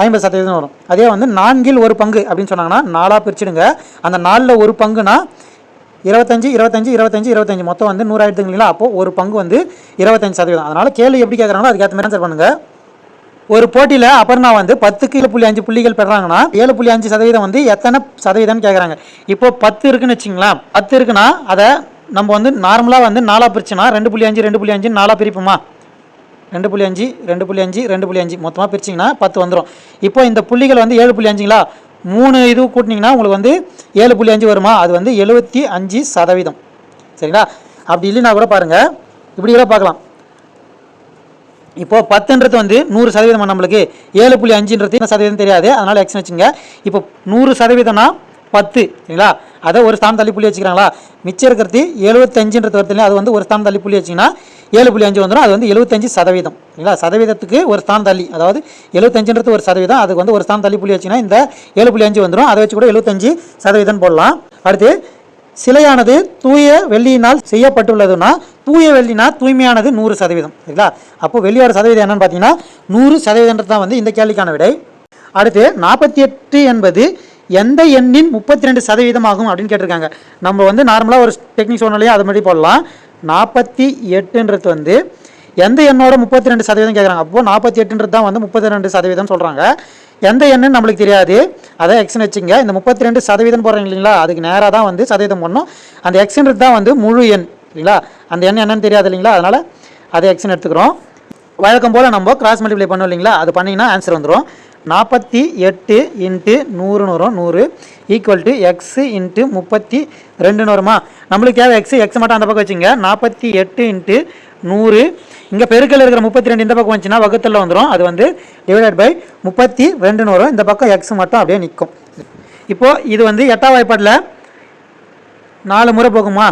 50% வரும். அதே வந்து 4ல் ஒரு பங்கு அப்படின்னு சொன்னாங்கன்னா 4ஆக பிரிச்சுடுங்க. அந்த 4ல் ஒரு பங்குனா 25 25 25 25 மொத்தம் வந்து 100 ஆகிடுதுங்க இல்லைங்களா. அப்போது ஒரு பங்கு வந்து 25%. அதனால் கேள்வி எப்படி கேட்குறாங்களோ அதுக்கேற்ற மாதிரி ஆன்சர் பண்ணுங்கள். ஒரு போட்டியில் அபர்ணா வந்து 10க்கு 7.5 புள்ளிகள் பெறாங்கன்னா 7.5% வந்து எத்தனை சதவீதம்னு கேட்குறாங்க. இப்போ 10 இருக்குன்னு வச்சிங்களேன். 10 இருக்குன்னா அதை நம்ம வந்து நார்மலாக வந்து 4ஆக பிரிச்சுனா 2.5 2.5 4ஆக பிரிப்போமா, 2.5 2.5 2.5 மொத்தமாக பிரிச்சிங்கன்னா 10 வந்துடும். இப்போ இந்த புள்ளிகள் வந்து 7.5ங்களா, 3 இது கூட்டினீங்கன்னா உங்களுக்கு வந்து 7.5 வருமா, அது வந்து 75%. சரிங்களா, அப்படி இல்லைன்னா கூட பாருங்கள், இப்படி கூட பார்க்கலாம். இப்போது 10ன்றது வந்து 100% நம்மளுக்கு, 7.5ன்றது சதவீதம் தெரியாது, அதனால் எக்ஸ்னு வச்சுங்க. இப்போ 100%னா 10 சரிங்களா, அதை ஒரு ஸ்தானம் தள்ளி புள்ளி வச்சுக்கிறாங்களா. மிச்சம் இருக்கிறது 75ன்றது வருது இல்லையா, அது வந்து ஒரு ஸ்தானம் தள்ளி புள்ளி வச்சிங்கன்னா 7.5 வந்துடும். அது வந்து 75% சரிங்களா. சதவீதத்துக்கு ஒரு ஸ்தானம் தள்ளி, அதாவது 75ன்றது ஒரு சதவீதம், அதுக்கு வந்து ஒரு ஸ்தானம் தள்ளி புள்ளி வச்சிங்கன்னா இந்த 7.5 வந்துடும். அதை வச்சு கூட 75% போடலாம். அடுத்து சிலையானது தூய வெள்ளியினால் செய்யப்பட்டுள்ளதுன்னா தூய வெள்ளினா தூய்மையானது 100% சரிங்களா. அப்போ வெள்ளியோட சதவீதம் என்னன்னு பார்த்தீங்கன்னா 100% தான் வந்து இந்த கேள்விக்கான விடை. அடுத்து 48 என்பது எந்த எண்ணின் 32% ஆகும் அப்படின்னு கேட்டிருக்காங்க. நம்ம வந்து நார்மலாக ஒரு டெக்னிக் சொன்னாலே அது மாதிரி போடலாம். 48ன்றது வந்து எந்த எண்ணோட 32% கேட்குறாங்க. அப்போது 48ன்றது தான் வந்து 32% சொல்கிறாங்க. எந்த எண்ணுன்னு நம்மளுக்கு தெரியாது, அதை எக்ஸ்ன்னு வச்சுங்க. இந்த 32% போடுறீங்க இல்லைங்களா, அதுக்கு நேராக தான் வந்து சதவீதம் பண்ணணும். அந்த எக்ஸ்ன்றது தான் வந்து முழு எண் சரிங்களா. அந்த எண் என்னன்னு தெரியாது இல்லைங்களா, அதனால் அதை எக்ஸ்ன்னு எடுத்துக்கிறோம். வழக்கம் போல் நம்ம கிராஸ் மல்டிப்ளை பண்ணோம் இல்லைங்களா, அது பண்ணிங்கன்னா ஆன்சர் வந்துடும். 48 × 100 ஈக்குவல் டு எக்ஸ் இன்ட்டு 32 வருமா. நம்மளுக்கு தேவை எக்ஸ் மட்டும் அந்த பக்கம் வச்சுங்க. 48 × 100 இங்கே பெருக்கல் இருக்கிற 32 இந்த பக்கம் வந்துச்சுன்னா வகுத்தில் வந்துடும். அது வந்து டிவைடட் பை 32 வரும். இந்த பக்கம் எக்ஸ் மட்டும் அப்படியே நிற்கும். இப்போது இது வந்து 8ஆம் வாய்ப்பாட்டில் 4 முறை போகுமா,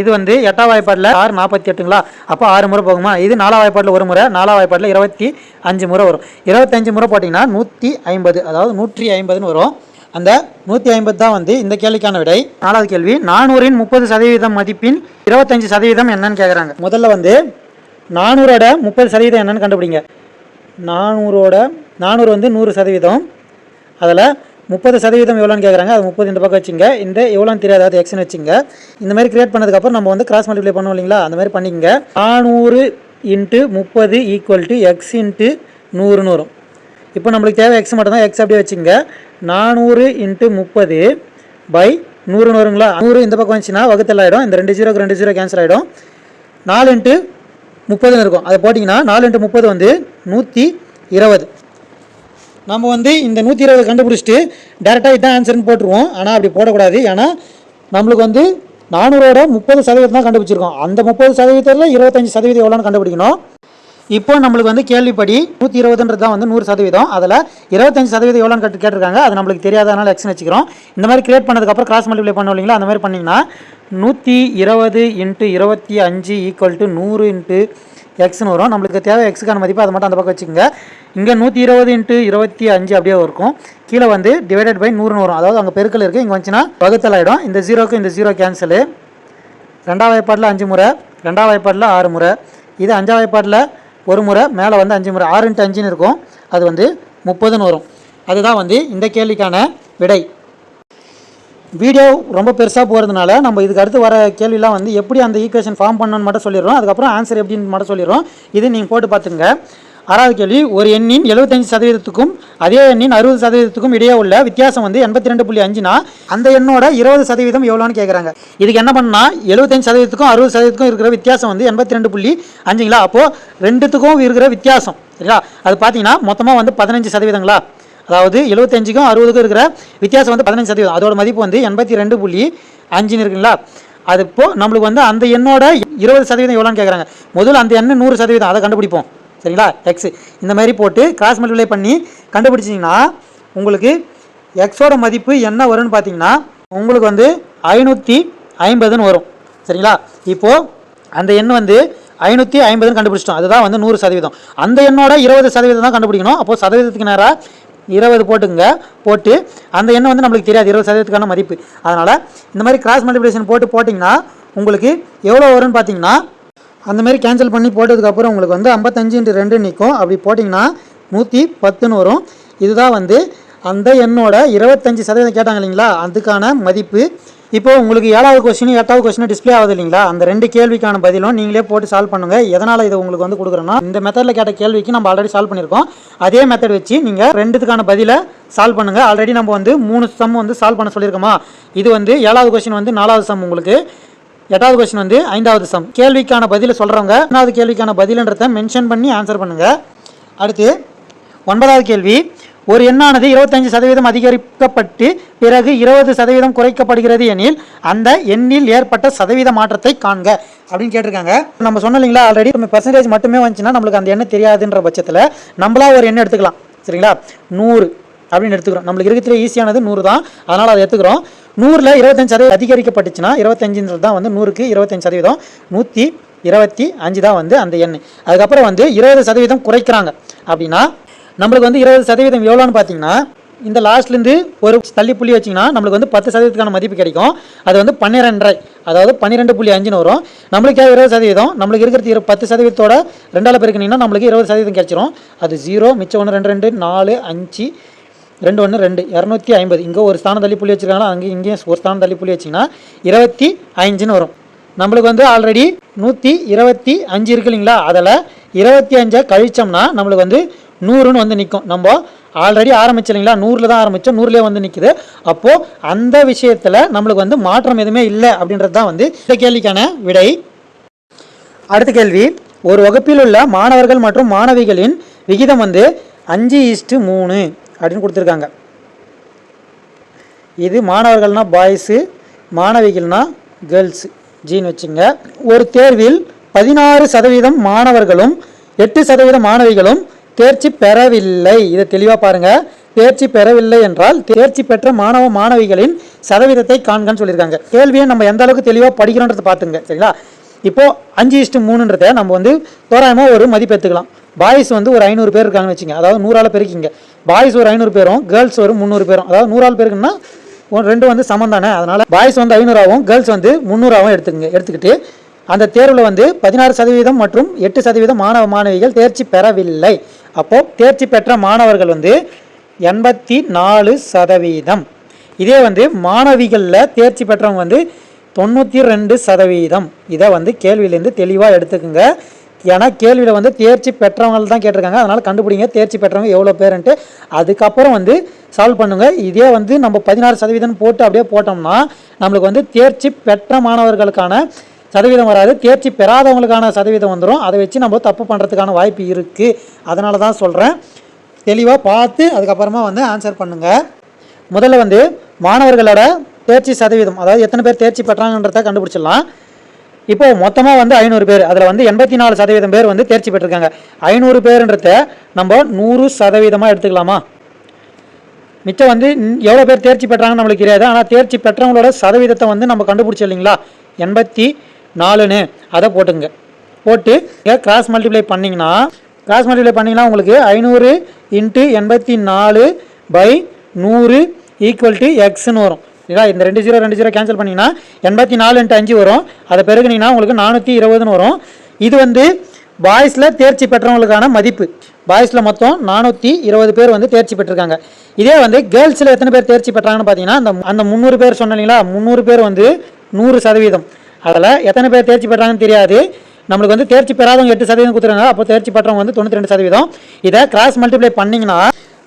இது வந்து 8ஆம் வாய்ப்பாட்டில் 6 48ங்களா, அப்போ 6 முறை போகுமா. இது 4ஆம் வாய்ப்பாட்டில் 1 முறை, 4ஆம் வாய்ப்பாட்டில் 25 முறை வரும். 25 முறை போட்டிங்கன்னா 150, அதாவது 150ன்னு வரும். அந்த 150 தான் வந்து இந்த கேள்விக்கான விடை. 4வது கேள்வி, 400ன் 30% மதிப்பின் 25% என்னன்னு கேட்குறாங்க. முதல்ல வந்து 400ஓட 30% என்னன்னு கண்டுபிடிங்க. 400 வந்து 100%, அதில் 30% எவ்வளோன்னு கேட்குறாங்க. அது 30 இந்த பக்கம் வச்சுங்க. இந்த எவ்வளோன்னு தெரியாது, அது எக்ஸ்னு வச்சுங்க. இந்த மாதிரி கிரியேட் பண்ணதுக்கப்புறம் நம்ம வந்து கிராஸ் மல்டிப்ளை பண்ணுவோம் இல்லைங்களா, அந்த மாதிரி பண்ணிக்கங்க. 400 × 30 ஈக்குவல் டு எக்ஸ் இன்ட்டு 100ன்னு வரும். இப்போ நம்மளுக்கு தேவை எக்ஸ் மட்டும் தான், எக்ஸ் அப்படியே வச்சுங்க. 400 × 30 பை 100ன்னு வருங்களா. 100 இந்த பக்கம் வந்துச்சுன்னா வகுத்தல் ஆகிடும். இந்த 2 0க்கு 2 0 கேன்சல் ஆகிடும். 4 × 30ன்னு இருக்கும். அதை போட்டிங்கன்னா 4 × 30 வந்து 120. நம்ம வந்து இந்த 120 கண்டுபிடிச்சிட்டு டேரெக்டாக இதான் ஆன்சர்னு போட்டுருவோம். ஆனால் அப்படி போடக்கூடாது. ஏன்னா நம்மளுக்கு வந்து 400ஓட 30% தான் கண்டுபிடிச்சிருக்கோம். அந்த 30%ல் 25% எவ்வளோன்னு கண்டுபிடிக்கணும். இப்போ நம்மளுக்கு வந்து கேள்விப்படி 120ன்றது தான் வந்து 100%. அதில் 25% எவ்வளோன்னு கேட்டிருக்காங்க. அது நம்மளுக்கு தெரியாதனால எக்ஸ்னு வச்சுக்கிறோம். இந்த மாதிரி கிரியேட் பண்ணதுக்கப்புறம் கிராஸ் மல்டிப்ளை பண்ணோம் இல்லைங்களா, அந்த மாதிரி பண்ணிங்கன்னா 120 × 25 ஈக்குவல் டு 100 × எக்ஸ்னு வரும். நம்மளுக்கு தேவை எக்ஸுக்கான மதிப்பு, அதை மட்டும் அந்த பக்கம் வச்சுக்கோங்க. இங்கே 120 × 25 அப்படியே இருக்கும். கீழே வந்து டிவைடட் பை 100ன்னு வரும். அதாவது அங்கே பெருக்கல் இருக்குது, இங்கே வந்துச்சுன்னா வகுத்தல் ஆகிடும். இந்த 0க்கு இந்த 0 கேன்சலு. 2ஆம் வாய்ப்பாட்டில் 5 முறை, 2ஆம் வாய்ப்பாட்டில் 6 முறை, இது 5ஆம் வாய்ப்பாட்டில் 1 முறை, மேலே வந்து 5 முறை, 6 × 5ன்னு இருக்கும். அது வந்து 30ன்னு வரும். அதுதான் வந்து இந்த கேள்விக்கான விடை. வீடியோ ரொம்ப பெருசாக போகிறதுனால நம்ம இதுக்கு அடுத்து வர கேள்விலாம் வந்து எப்படி அந்த ஈக்குவேஷன் ஃபார்ம் பண்ணணும்னு மட்டும் சொல்லிடுறோம். அதுக்கப்புறம் ஆன்சர் எப்படின்னு மட்டும் சொல்லிடுறோம். இது நீங்கள் போட்டு பார்த்துங்க. 6வது கேள்வி, ஒரு எண்ணின் 75%க்கும் அதே எண்ணின் 60%க்கும் இடையே உள்ள வித்தியாசம் வந்து 82.5னா அந்த எண்ணோட 20% எவ்வளோன்னு கேட்குறாங்க. இதுக்கு என்ன பண்ணால் 75%க்கும் 60%க்கும் இருக்கிற வித்தியாசம் வந்து 82.5ங்களா. அப்போது ரெண்டுத்துக்கும் இருக்கிற வித்தியாசம் சரிங்களா, அது பார்த்தீங்கன்னா மொத்தமாக வந்து 15%ங்களா. அதாவது 75க்கும் 60க்கும் இருக்கிற வித்தியாசம் வந்து 15%. அதோட மதிப்பு வந்து 82.5 இருக்குங்களா. அது இப்போ நம்மளுக்கு வந்து அந்த எண்ணோட 20% எவ்வளோன்னு கேட்குறாங்க. முதல்ல அந்த எண்ணு 100% அதை கண்டுபிடிப்போம் சரிங்களா. எக்ஸ் இந்த மாதிரி போட்டு கிராஸ் மல்டிப்ளை பண்ணி கண்டுபிடிச்சிங்கன்னா உங்களுக்கு எக்ஸோட மதிப்பு என்ன வரும்னு பார்த்தீங்கன்னா உங்களுக்கு வந்து 550ன்னு வரும் சரிங்களா. இப்போது அந்த எண் வந்து 550ன்னு கண்டுபிடிச்சிட்டோம். அதுதான் வந்து 100%. அந்த எண்ணோட 20% தான் கண்டுபிடிக்கணும். அப்போது சதவீதத்துக்கு நேராக 20 போட்டுங்க. போட்டு அந்த எண்ணம் வந்து நம்மளுக்கு தெரியாது 20%க்கான மதிப்பு. அதனால் இந்த மாதிரி கிராஸ் மல்டிப்ளிகேஷன் போட்டிங்கன்னா உங்களுக்கு எவ்வளோ வரும்னு பார்த்தீங்கன்னா அந்த மாதிரி கேன்சல் பண்ணி போட்டதுக்கப்புறம் உங்களுக்கு வந்து 55×2 நிற்கும். அப்படி போட்டிங்கன்னா 110ன்னு வரும். இதுதான் வந்து அந்த எண்ணோட 25% கேட்டாங்க இல்லைங்களா, அதுக்கான மதிப்பு. இப்போது உங்களுக்கு 7வது கொஸ்டின் 8வது கொஸ்டின் டிஸ்பிளே ஆகுது இல்லைங்களா, அந்த 2 கேள்விக்கான பதிலும் நீங்களே போட்டு சால்வ் பண்ணுங்கள். எதனால் இதை உங்களுக்கு வந்து கொடுக்குறேன்னா, இந்த மெத்தடில் கேட்ட கேள்விக்கு நம்ம ஆல்ரெடி சால்வ் பண்ணியிருக்கோம். அதே மெத்தட் வச்சு நீங்கள் 2த்துக்கான பதிலை சால்வ் பண்ணுங்கள். ஆல்ரெடி நம்ம வந்து 3 சம் வந்து சால்வ் பண்ண சொல்லியிருக்கோமா. இது வந்து 7வது கொஸ்டின் வந்து 4வது சம், உங்களுக்கு 8வது கொஸ்டின் வந்து 5வது சம். கேள்விக்கான பதிலை சொல்கிறவங்க 1வது கேள்விக்கான பதிலுன்றதை மென்ஷன் பண்ணி ஆன்சர் பண்ணுங்கள். அடுத்து 9வது கேள்வி, ஒரு எண்ணானது 25% அதிகரிக்கப்பட்டு பிறகு 20% குறைக்கப்படுகிறது எனில் அந்த எண்ணில் ஏற்பட்ட சதவீத மாற்றத்தை காண்க அப்படின்னு கேட்டிருக்காங்க. நம்ம சொன்னோம் இல்லைங்களா, ஆல்ரெடி நம்ம பெர்சன்டேஜ் மட்டுமே வந்துச்சுன்னா நம்மளுக்கு அந்த எண்ணெய் தெரியாதுன்ற பட்சத்தில் நம்மளா ஒரு எண்ணெய் எடுத்துக்கலாம் சரிங்களா. 100 அப்படின்னு எடுத்துக்கிறோம். நம்மளுக்கு இருக்கிறதுல ஈஸியானது 100 தான், அதனால் அதை எடுத்துக்கிறோம். 100ல் 25% அதிகரிக்கப்பட்டுச்சுன்னா 25ன்றது தான் வந்து 100க்கு 25%, 125 தான் வந்து அந்த எண். அதுக்கப்புறம் வந்து 20% குறைக்கிறாங்க அப்படின்னா நம்மளுக்கு வந்து 20% எவ்வளோன்னு பார்த்தீங்கன்னா இந்த லாஸ்ட்லேருந்து ஒரு தள்ளி புள்ளி வச்சிங்கன்னா நம்மளுக்கு வந்து 10%க்கான மதிப்பு கிடைக்கும். அது வந்து 12.5, அதாவது 12.5ன்னு வரும். நம்மளுக்கு 20%, நம்மளுக்கு இருக்கிறது 10%ஓட 2ஆல் பெருக்கினீங்கன்னா நம்மளுக்கு 20% கிடைச்சிரும். அது 0, மிச்சம் 1 2 2 4 5 2 1 2 250. இங்கே ஒரு ஸ்தானம் தள்ளி புள்ளி வச்சுருக்காங்களா, இங்கேயும் ஒரு ஸ்தானம் தள்ளி புள்ளி வச்சிங்கன்னா 25ன்னு வரும். நம்மளுக்கு வந்து ஆல்ரெடி 125 இருக்கு இல்லைங்களா, அதில் 25 கழிச்சோம்னா நம்மளுக்கு வந்து 100ன்னு வந்து நிற்கும். நம்ம ஆல்ரெடி ஆரம்பிச்சில்லைங்களா, 100ல் தான் ஆரம்பித்தோம், 100லேயே வந்து நிற்குது. அப்போது அந்த விஷயத்தில் நம்மளுக்கு வந்து மாற்றம் எதுவுமே இல்லை அப்படின்றது தான் வந்து இந்த கேள்விக்கான விடை. அடுத்த கேள்வி, ஒரு வகுப்பில் உள்ள மாணவர்கள் மற்றும் மாணவிகளின் விகிதம் வந்து 5:3 அப்படின்னு கொடுத்துருக்காங்க. இது மாணவர்கள்னால் பாய்ஸு, மாணவிகள்னா கேர்ள்ஸு ஜின்னு வச்சுங்க. ஒரு தேர்வில் 16% மாணவர்களும் 8% மாணவிகளும் தேர்ச்சி பெறவில்லை. இதை தெளிவாக பாருங்கள். தேர்ச்சி பெறவில்லை என்றால் தேர்ச்சி பெற்ற மாணவ மாணவிகளின் சதவீதத்தை காண்கன்னு சொல்லியிருக்காங்க. கேள்வியை நம்ம எந்த அளவுக்கு தெளிவாக படிக்கிறோன்றதை பார்த்துங்க சரிங்களா. இப்போது 5:3ன்றதை நம்ம வந்து தோராயமாக ஒரு மதிப்பு எடுத்துக்கலாம். பாய்ஸ் வந்து ஒரு 500 பேர் இருக்காங்கன்னு வச்சுங்க, அதாவது 100ஆல் பெருக்கிங்க. பாய்ஸ் ஒரு 500 பேரும் கேர்ள்ஸ் ஒரு 300 பேரும், அதாவது 100ஆல் பெருக்குன்னா 2 வந்து சமம் தானே. அதனால் பாய்ஸ் வந்து 500ஆகவும் கேர்ள்ஸ் வந்து 300ஆகவும் எடுத்துக்கிட்டு அந்த தேர்வில் வந்து 16% மற்றும் 8% மாணவ மாணவிகள் தேர்ச்சி பெறவில்லை. அப்போது தேர்ச்சி பெற்ற மாணவர்கள் வந்து 84%. இதே வந்து மாணவிகளில் தேர்ச்சி பெற்றவங்க வந்து 92%. இதை வந்து கேள்வியிலேருந்து தெளிவாக எடுத்துக்குங்க. ஏன்னா கேள்வியில் வந்து தேர்ச்சி பெற்றவங்க தான் கேட்டிருக்காங்க, அதனால் கண்டுபிடிங்க தேர்ச்சி பெற்றவங்க எவ்வளோ பேருன்ட்டு. அதுக்கப்புறம் வந்து சால்வ் பண்ணுங்கள். இதே வந்து நம்ம 16% போட்டு அப்படியே போட்டோம்னா நம்மளுக்கு வந்து தேர்ச்சி பெற்ற மாணவர்களுக்கான சதவீதம் வராது, தேர்ச்சி பெறாதவங்களுக்கான சதவீதம் வந்துடும். அதை வச்சு நம்ம தப்பு பண்ணுறதுக்கான வாய்ப்பு இருக்குது. அதனால தான் சொல்கிறேன், தெளிவாக பார்த்து அதுக்கப்புறமா வந்து ஆன்சர் பண்ணுங்கள். முதல்ல வந்து மாணவர்களோட தேர்ச்சி சதவீதம், அதாவது எத்தனை பேர் தேர்ச்சி பெற்றாங்கன்றதை கண்டுபிடிச்சிடலாம். இப்போது மொத்தமாக வந்து 500 பேர், அதில் வந்து 84% பேர் வந்து தேர்ச்சி பெற்றிருக்காங்க. 500 பேருன்றத நம்ம 100% எடுத்துக்கலாமா. மிச்சம் வந்து எவ்வளோ பேர் தேர்ச்சி பெற்றாங்கன்னு நம்மளுக்கு தெரியாது, ஆனால் தேர்ச்சி பெற்றவங்களோட சதவீதத்தை வந்து நம்ம கண்டுபிடிச்சோம் இல்லைங்களா, 84ன்னு அதை போட்டுங்க. போட்டு கிராஸ் மல்டிப்ளை பண்ணிங்கன்னா உங்களுக்கு 500 × 84/100 = Xன்னு வரும். இல்லையா, இந்த 2 0 கேன்சல் பண்ணிங்கன்னா 84 × 5 வரும். அதை பெருகுனீங்கன்னா உங்களுக்கு 420ன்னு வரும். இது வந்து பாய்ஸில் தேர்ச்சி பெற்றவங்களுக்கான மதிப்பு. பாய்ஸில் மொத்தம் 420 பேர் வந்து தேர்ச்சி பெற்றிருக்காங்க. இதே வந்து கேர்ள்ஸில் எத்தனை பேர் தேர்ச்சி பெற்றாங்கன்னு பார்த்தீங்கன்னா அந்த 300 பேர் சொன்னீங்களா, 300 பேர் வந்து 100%. அதில் எத்தனை பேர் தேர்ச்சி பெற்றாங்கன்னு தெரியாது. நம்மளுக்கு வந்து தேர்ச்சி பெறாதவங்க 8% கொடுத்துருங்க. அப்போ தேர்ச்சி பெற்றவங்க வந்து 92%. இதை கிராஸ் மல்டிப்ளை பண்ணிங்கன்னா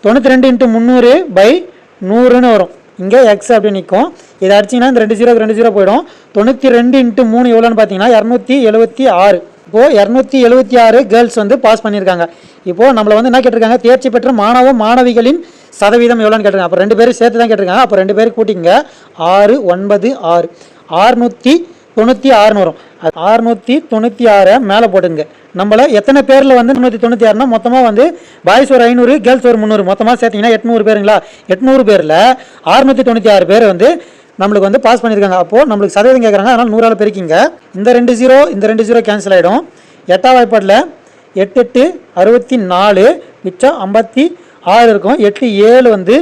92 × 300/100ன்னு வரும். இங்கே எக்ஸ் அப்படி நிற்கும். இதை அடிச்சிங்கன்னா இந்த 2 0க்கு 2 0 போயிடும். 92 × 3 எவ்வளோன்னு பார்த்தீங்கன்னா 276. இப்போது 276 கேர்ள்ஸ் வந்து பாஸ் பண்ணியிருக்காங்க. இப்போது நம்மளை வந்து என்ன கேட்டிருக்காங்க, தேர்ச்சி பெற்ற மாணவ மாணவிகளின் சதவீதம் எவ்வளோன்னு கேட்டிருக்காங்க. அப்போ 2 பேரும் சேர்த்து தான் கேட்டிருக்காங்க. அப்போ 2 பேருக்கு கூட்டிங்க 6 9 6 696 வரும். 696 மேலே போட்டுங்க. நம்மள எத்தனை பேரில் வந்து 396னா மொத்தமாக வந்து பாய்ஸ் ஒரு 500 கேர்ள்ஸ் ஒரு 300 மொத்தமாக சேர்த்திங்கன்னா 800 பேருங்களா. 800 பேரில் 696 பேர் வந்து நம்மளுக்கு வந்து பாஸ் பண்ணியிருக்காங்க. அப்போது நம்மளுக்கு சதவீதம் கேட்குறாங்க. அதனால் 100ஆல் பெருக்கிங்க. இந்த 2 0 கேன்சல் ஆகிடும். 8ஆம் வாய்ப்பாடில் 8 8 64 மிச்சம் 56 இருக்கும். 8 7 வந்து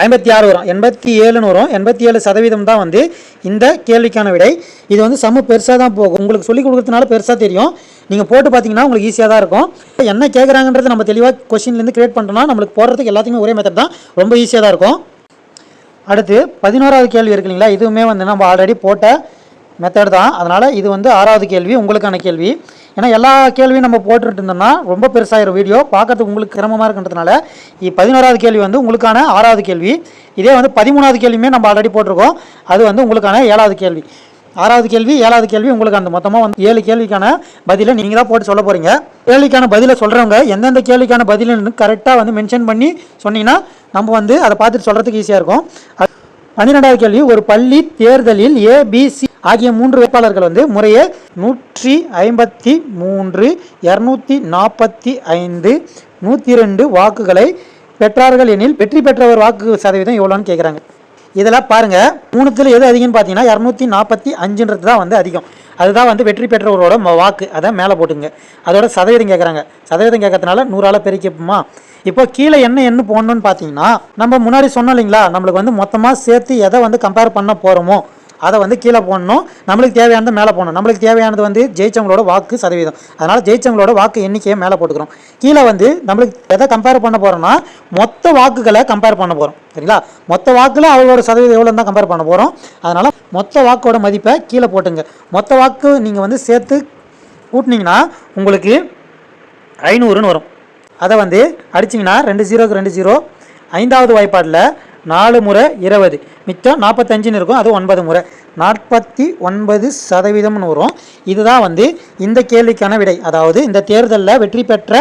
56 வரும். 87ன்னு வரும். 87% தான் வந்து இந்த கேள்விக்கான விடை. இது வந்து சம பெருசாக தான் போகும். உங்களுக்கு சொல்லிக் கொடுக்கறதுனால பெருசாக தெரியும். நீங்கள் போட்டு பார்த்தீங்கன்னா உங்களுக்கு ஈஸியாக தான் இருக்கும். என்ன கேட்குறாங்கன்றது நம்ம தெளிவாக கொஸ்டின்லேருந்து கிரியேட் பண்ணுறோம்னா நம்மளுக்கு போடுறதுக்கு எல்லாத்துக்குமே ஒரே மெத்தட் தான், ரொம்ப ஈஸியாக தான் இருக்கும். அடுத்து 11வது கேள்வி இருக்கு இல்லைங்களா, இதுவுமே வந்து நம்ம ஆல்ரெடி போட்ட மெத்தட் தான். அதனால் இது வந்து 6வது கேள்வி உங்களுக்கான கேள்வி. ஏன்னா எல்லா கேள்வியும் நம்ம போட்டுட்டு இருந்தோம்னா ரொம்ப பெருசாகிற வீடியோ பார்க்கறதுக்கு உங்களுக்கு சிரமமாக இருக்குன்றதுனால 11வது கேள்வி வந்து உங்களுக்கான 6வது கேள்வி. இதே வந்து 13வது கேள்வியுமே நம்ம ஆல்ரெடி போட்டிருக்கோம். அது வந்து உங்களுக்கான 7வது கேள்வி. 6வது கேள்வி 7வது கேள்வி உங்களுக்கு அந்த மொத்தமாக வந்து 7 கேள்விக்கான பதிலை நீங்கள் தான் போட்டு சொல்ல போகிறீங்க. கேள்விக்கான பதிலை சொல்கிறவங்க எந்தெந்த கேள்விக்கான பதிலுன்னு கரெக்டாக வந்து மென்ஷன் பண்ணி சொன்னீங்கன்னா நம்ம வந்து அதை பார்த்துட்டு சொல்கிறதுக்கு ஈஸியாக இருக்கும். 12வது கேள்வி, ஒரு பள்ளி தேர்தலில் ABC ஆகிய 3 வேட்பாளர்கள் வந்து முறையே 153 245 102 வாக்குகளை பெற்றார்கள் எனில் வெற்றி பெற்றவர் வாக்கு சதவீதம் எவ்வளோன்னு கேட்குறாங்க. இதெல்லாம் பாருங்கள், 3த்தில் எது அதிகம்னு பார்த்தீங்கன்னா 245ன்றது தான் வந்து அதிகம். அதுதான் வந்து வெற்றி பெற்றவரோட வாக்கு. அதை மேலே போட்டுங்க. அதோட சதவீதம் கேட்குறாங்க. சதவீதம் கேட்கறதுனால 100ஆல் பெருக்கிப்போமா. இப்போ கீழே என்ன போடணும்னு பார்த்தீங்கன்னா நம்ம முன்னாடி சொன்னோம் இல்லைங்களா, நம்மளுக்கு வந்து மொத்தமாக சேர்த்து எதை வந்து கம்பேர் பண்ண போகிறோமோ அதை வந்து கீழே போடணும். நம்மளுக்கு தேவையானது மேலே போடணும். நம்மளுக்கு தேவையானது வந்து ஜெயிச்சவங்களோட வாக்கு சதவீதம். அதனால் ஜெயிச்சவங்களோட வாக்கு எண்ணிக்கையை மேலே போட்டுக்கிறோம். கீழே வந்து நம்மளுக்கு எதை கம்பேர் பண்ண போகிறோம்னா மொத்த வாக்குகளை கம்பேர் பண்ண போகிறோம். சரிங்களா, மொத்த வாக்கில் அவங்களோட சதவீதம் எவ்வளோ தான் கம்பேர் பண்ண போகிறோம். அதனால் மொத்த வாக்கோட மதிப்பை கீழே போட்டுங்க. மொத்த வாக்கு நீங்கள் வந்து சேர்த்து கூட்டினீங்கன்னா உங்களுக்கு 500ன்னு வரும். அதை வந்து அடிச்சிங்கன்னா 2 0க்கு 2 0. 5வது வாய்ப்பாடில் 4 முறை 20 மிச்சம் 45ன்னு இருக்கும். அது 9 முறை 49% வரும். இதுதான் வந்து இந்த கேள்விக்கான விடை. அதாவது இந்த தேர்தலில் வெற்றி பெற்ற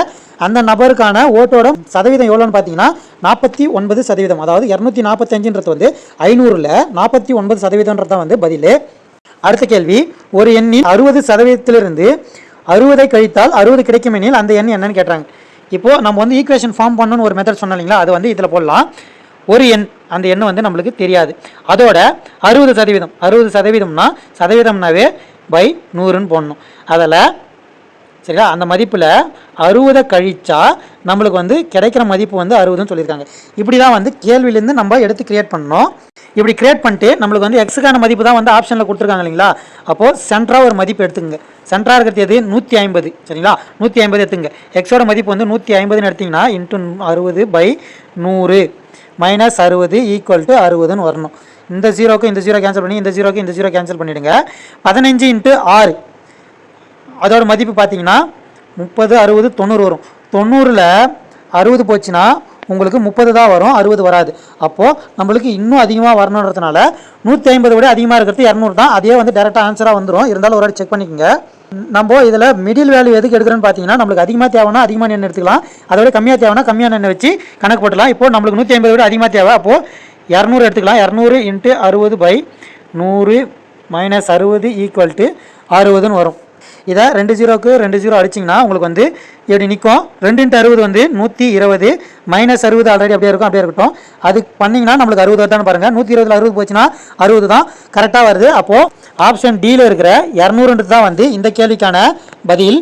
அந்த நபருக்கான ஓட்டோட சதவீதம் எவ்வளோன்னு பார்த்தீங்கன்னா 49%. அதாவது 245ன்றது வந்து 500ல் 49%ன்றது தான் வந்து பதில். அடுத்த கேள்வி, ஒரு எண்ணின் 60%லிருந்து 60ஐ கழித்தால் 60 கிடைக்கும் எண்ணில் அந்த எண் என்னன்னு கேட்டாங்க. இப்போது நம்ம வந்து ஈக்குவேஷன் ஃபார்ம் பண்ணணும்னு ஒரு மெத்தட் சொன்னோம் இல்லைங்களா, அது வந்து இதில் போடலாம். ஒரு எண், அந்த எண் வந்து நம்மளுக்கு தெரியாது. அதோட 60%, 60%னா சதவீதம்னாவே பை 100ன்னு போடணும். அதில் சரிங்களா, அந்த மதிப்பில் 60 கழிச்சா நம்மளுக்கு வந்து கிடைக்கிற மதிப்பு வந்து 60ன்னு சொல்லியிருக்காங்க. இப்படி தான் வந்து கேள்வியிலேருந்து நம்ம எடுத்து கிரியேட் பண்ணணும். இப்படி கிரியேட் பண்ணிட்டு நம்மளுக்கு வந்து எக்ஸுக்கான மதிப்பு தான் வந்து ஆப்ஷனில் கொடுத்துருக்காங்க இல்லைங்களா. அப்போது சென்டராக ஒரு மதிப்பு எடுத்துங்க. சென்டராக இருக்கிறது எது 150. சரிங்களா, 150 எடுத்துங்க. எக்ஸோட மதிப்பு வந்து 150ன்னு எடுத்திங்கன்னா இன்ட்டு 60/100 -60 = 60ன்னு வரணும். இந்த 0க்கு இந்த 0 கேன்சல் பண்ணி இந்த 0க்கு இந்த 0 கேன்சல் பண்ணிவிடுங்க. 15 × 6 அதோட மதிப்பு பார்த்தீங்கன்னா 30 60 90 வரும். 90ல் 60 போச்சுன்னா உங்களுக்கு 30 தான் வரும், 60 வராது. அப்போது நம்மளுக்கு இன்னும் அதிகமாக வரணுன்றதுனால 150 விட அதிகமாக இருக்கிறது 200 தான். அதே வந்து டேரெக்டாக ஆன்சராக வந்துடும். இருந்தாலும் ஒரு வாட்டி செக் பண்ணிக்கோங்க. நம்ம இதில் மிடில் வேல்யூ எதுக்கு எடுக்கிறோன்னு பார்த்தீங்கன்னா நம்மளுக்கு அதிகமாக தேவைன்னா அதிகமான எண்ணெய் எடுத்துக்கலாம், அதை விட கம்மியாக தேவைன்னா கம்மியான எண்ணெய் வச்சு கணக்கு போட்டலாம். இப்போது நம்மளுக்கு 150 விட அதிகமாக தேவை. அப்போது 200 எடுத்துக்கலாம். 200 × 60/100 -60 = 60ன்னு வரும். இதை 2 0க்கு 2 0 அடிச்சிங்கன்னா உங்களுக்கு வந்து எப்படி நிற்கும். 2 × 60 வந்து 120 -60 ஆல்ரெடி அப்படியே இருக்கும், அப்படியே இருக்கட்டும். அது பண்ணிங்கன்னா நம்மளுக்கு 60 வருதான்னு பாருங்கள். 120ல் 60 போச்சுன்னா 60 தான் கரெக்டாக வருது. அப்போது ஆப்ஷன் டியில் இருக்கிற 200ன்றது தான் வந்து இந்த கேள்விக்கான பதில்.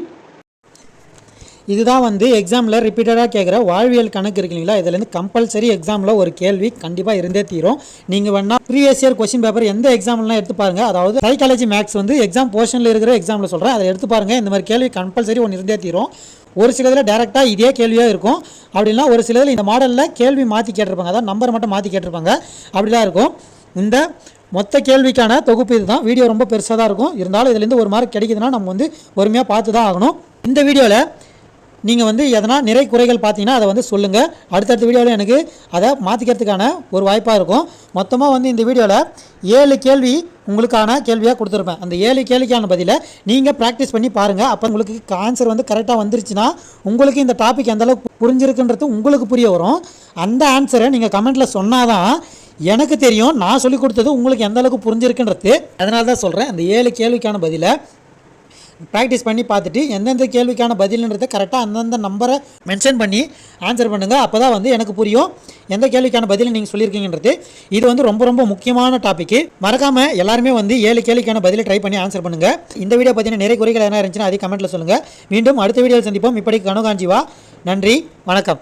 இதுதான் வந்து எக்ஸாமில் ரிப்பீட்டடாக கேட்குற வாழ்வியல் கணக்கு இருக்குங்களா, இதுலேருந்து கம்பல்சரி எக்ஸாமில் ஒரு கேள்வி கண்டிப்பாக இருந்தே தீரும். நீங்கள் வேணால் ப்ரீவியஸ் இயர் கொஸ்டின் பேப்பர் எந்த எக்ஸாம்லாம் எடுத்து பாருங்கள். அதாவது சைக்காலஜி மேக்ஸ் வந்து எக்ஸாம் போர்ஷனில் இருக்கிற எக்ஸாமில் சொல்கிறேன், அதை எடுத்து பாருங்கள். இந்த மாதிரி கேள்வி கம்பல்சரி ஒன்று இருந்தே தீரும். ஒரு சிலதில் டேரெக்டாக இதே கேள்வியாக இருக்கும். அப்படின்னா ஒரு சிலதில் இந்த மாடலில் கேள்வி மாற்றி கேட்டிருப்பாங்க, அதாவது நம்பரை மட்டும் மாற்றி கேட்டிருப்பாங்க. அப்படிலாம் இருக்கும். இந்த மொத்த கேள்விக்கான தொகுப்பு இதுதான். வீடியோ ரொம்ப பெருசாக தான் இருக்கும். இருந்தாலும் இதுலேருந்து ஒரு மார்க் கிடைக்குதுன்னா நம்ம வந்து பொறுமையாக பார்த்து தான் ஆகணும். இந்த வீடியோவில் நீங்கள் வந்து எதனா நிறை குறைகள் பார்த்தீங்கன்னா அதை வந்து சொல்லுங்கள். அடுத்தடுத்த வீடியோவில் எனக்கு அதை மாற்றிக்கிறதுக்கான ஒரு வாய்ப்பாக இருக்கும். மொத்தமாக வந்து இந்த வீடியோவில் 7 கேள்வி உங்களுக்கான கேள்வியாக கொடுத்துருப்பேன். அந்த 7 கேள்விக்கான பதிலை நீங்கள் ப்ராக்டிஸ் பண்ணி பாருங்கள். அப்போ உங்களுக்கு ஆன்சர் வந்து கரெக்டாக வந்துருச்சுன்னா உங்களுக்கு இந்த டாபிக் எந்தளவுக்கு புரிஞ்சிருக்குன்றது உங்களுக்கு புரிய வரும். அந்த ஆன்சரை நீங்கள் கமெண்ட்டில் சொன்னால் தான் எனக்கு தெரியும் நான் சொல்லிக் கொடுத்தது உங்களுக்கு எந்த அளவுக்கு புரிஞ்சிருக்குன்றது. அதனால தான் சொல்கிறேன், அந்த 7 கேள்விக்கான பதிலை ப்ராக்டிஸ் பண்ணி பார்த்துட்டு எந்தெந்த கேள்விக்கான பதில்ன்றதை கரெக்டாக அந்தந்த நம்பரை மென்ஷன் பண்ணி ஆன்சர் பண்ணுங்கள். அப்போ தான் வந்து எனக்கு புரியும் எந்த கேள்விக்கான பதில் நீங்கள் சொல்லியிருக்கீங்கன்றது. இது வந்து ரொம்ப ரொம்ப முக்கியமான டாப்பிக்கு. மறக்காமல் எல்லாருமே வந்து 7 கேள்விக்கான பதிலை ட்ரை பண்ணி ஆன்சர் பண்ணுங்கள். இந்த வீடியோ பற்றின நிறைய குறைகள் என்ன இருந்துச்சுன்னா அதை கமெண்ட்டில் சொல்லுங்கள். மீண்டும் அடுத்த வீடியோவில் சந்திப்போம். இப்படிக்கு கனகாஞ்சிவா. நன்றி, வணக்கம்.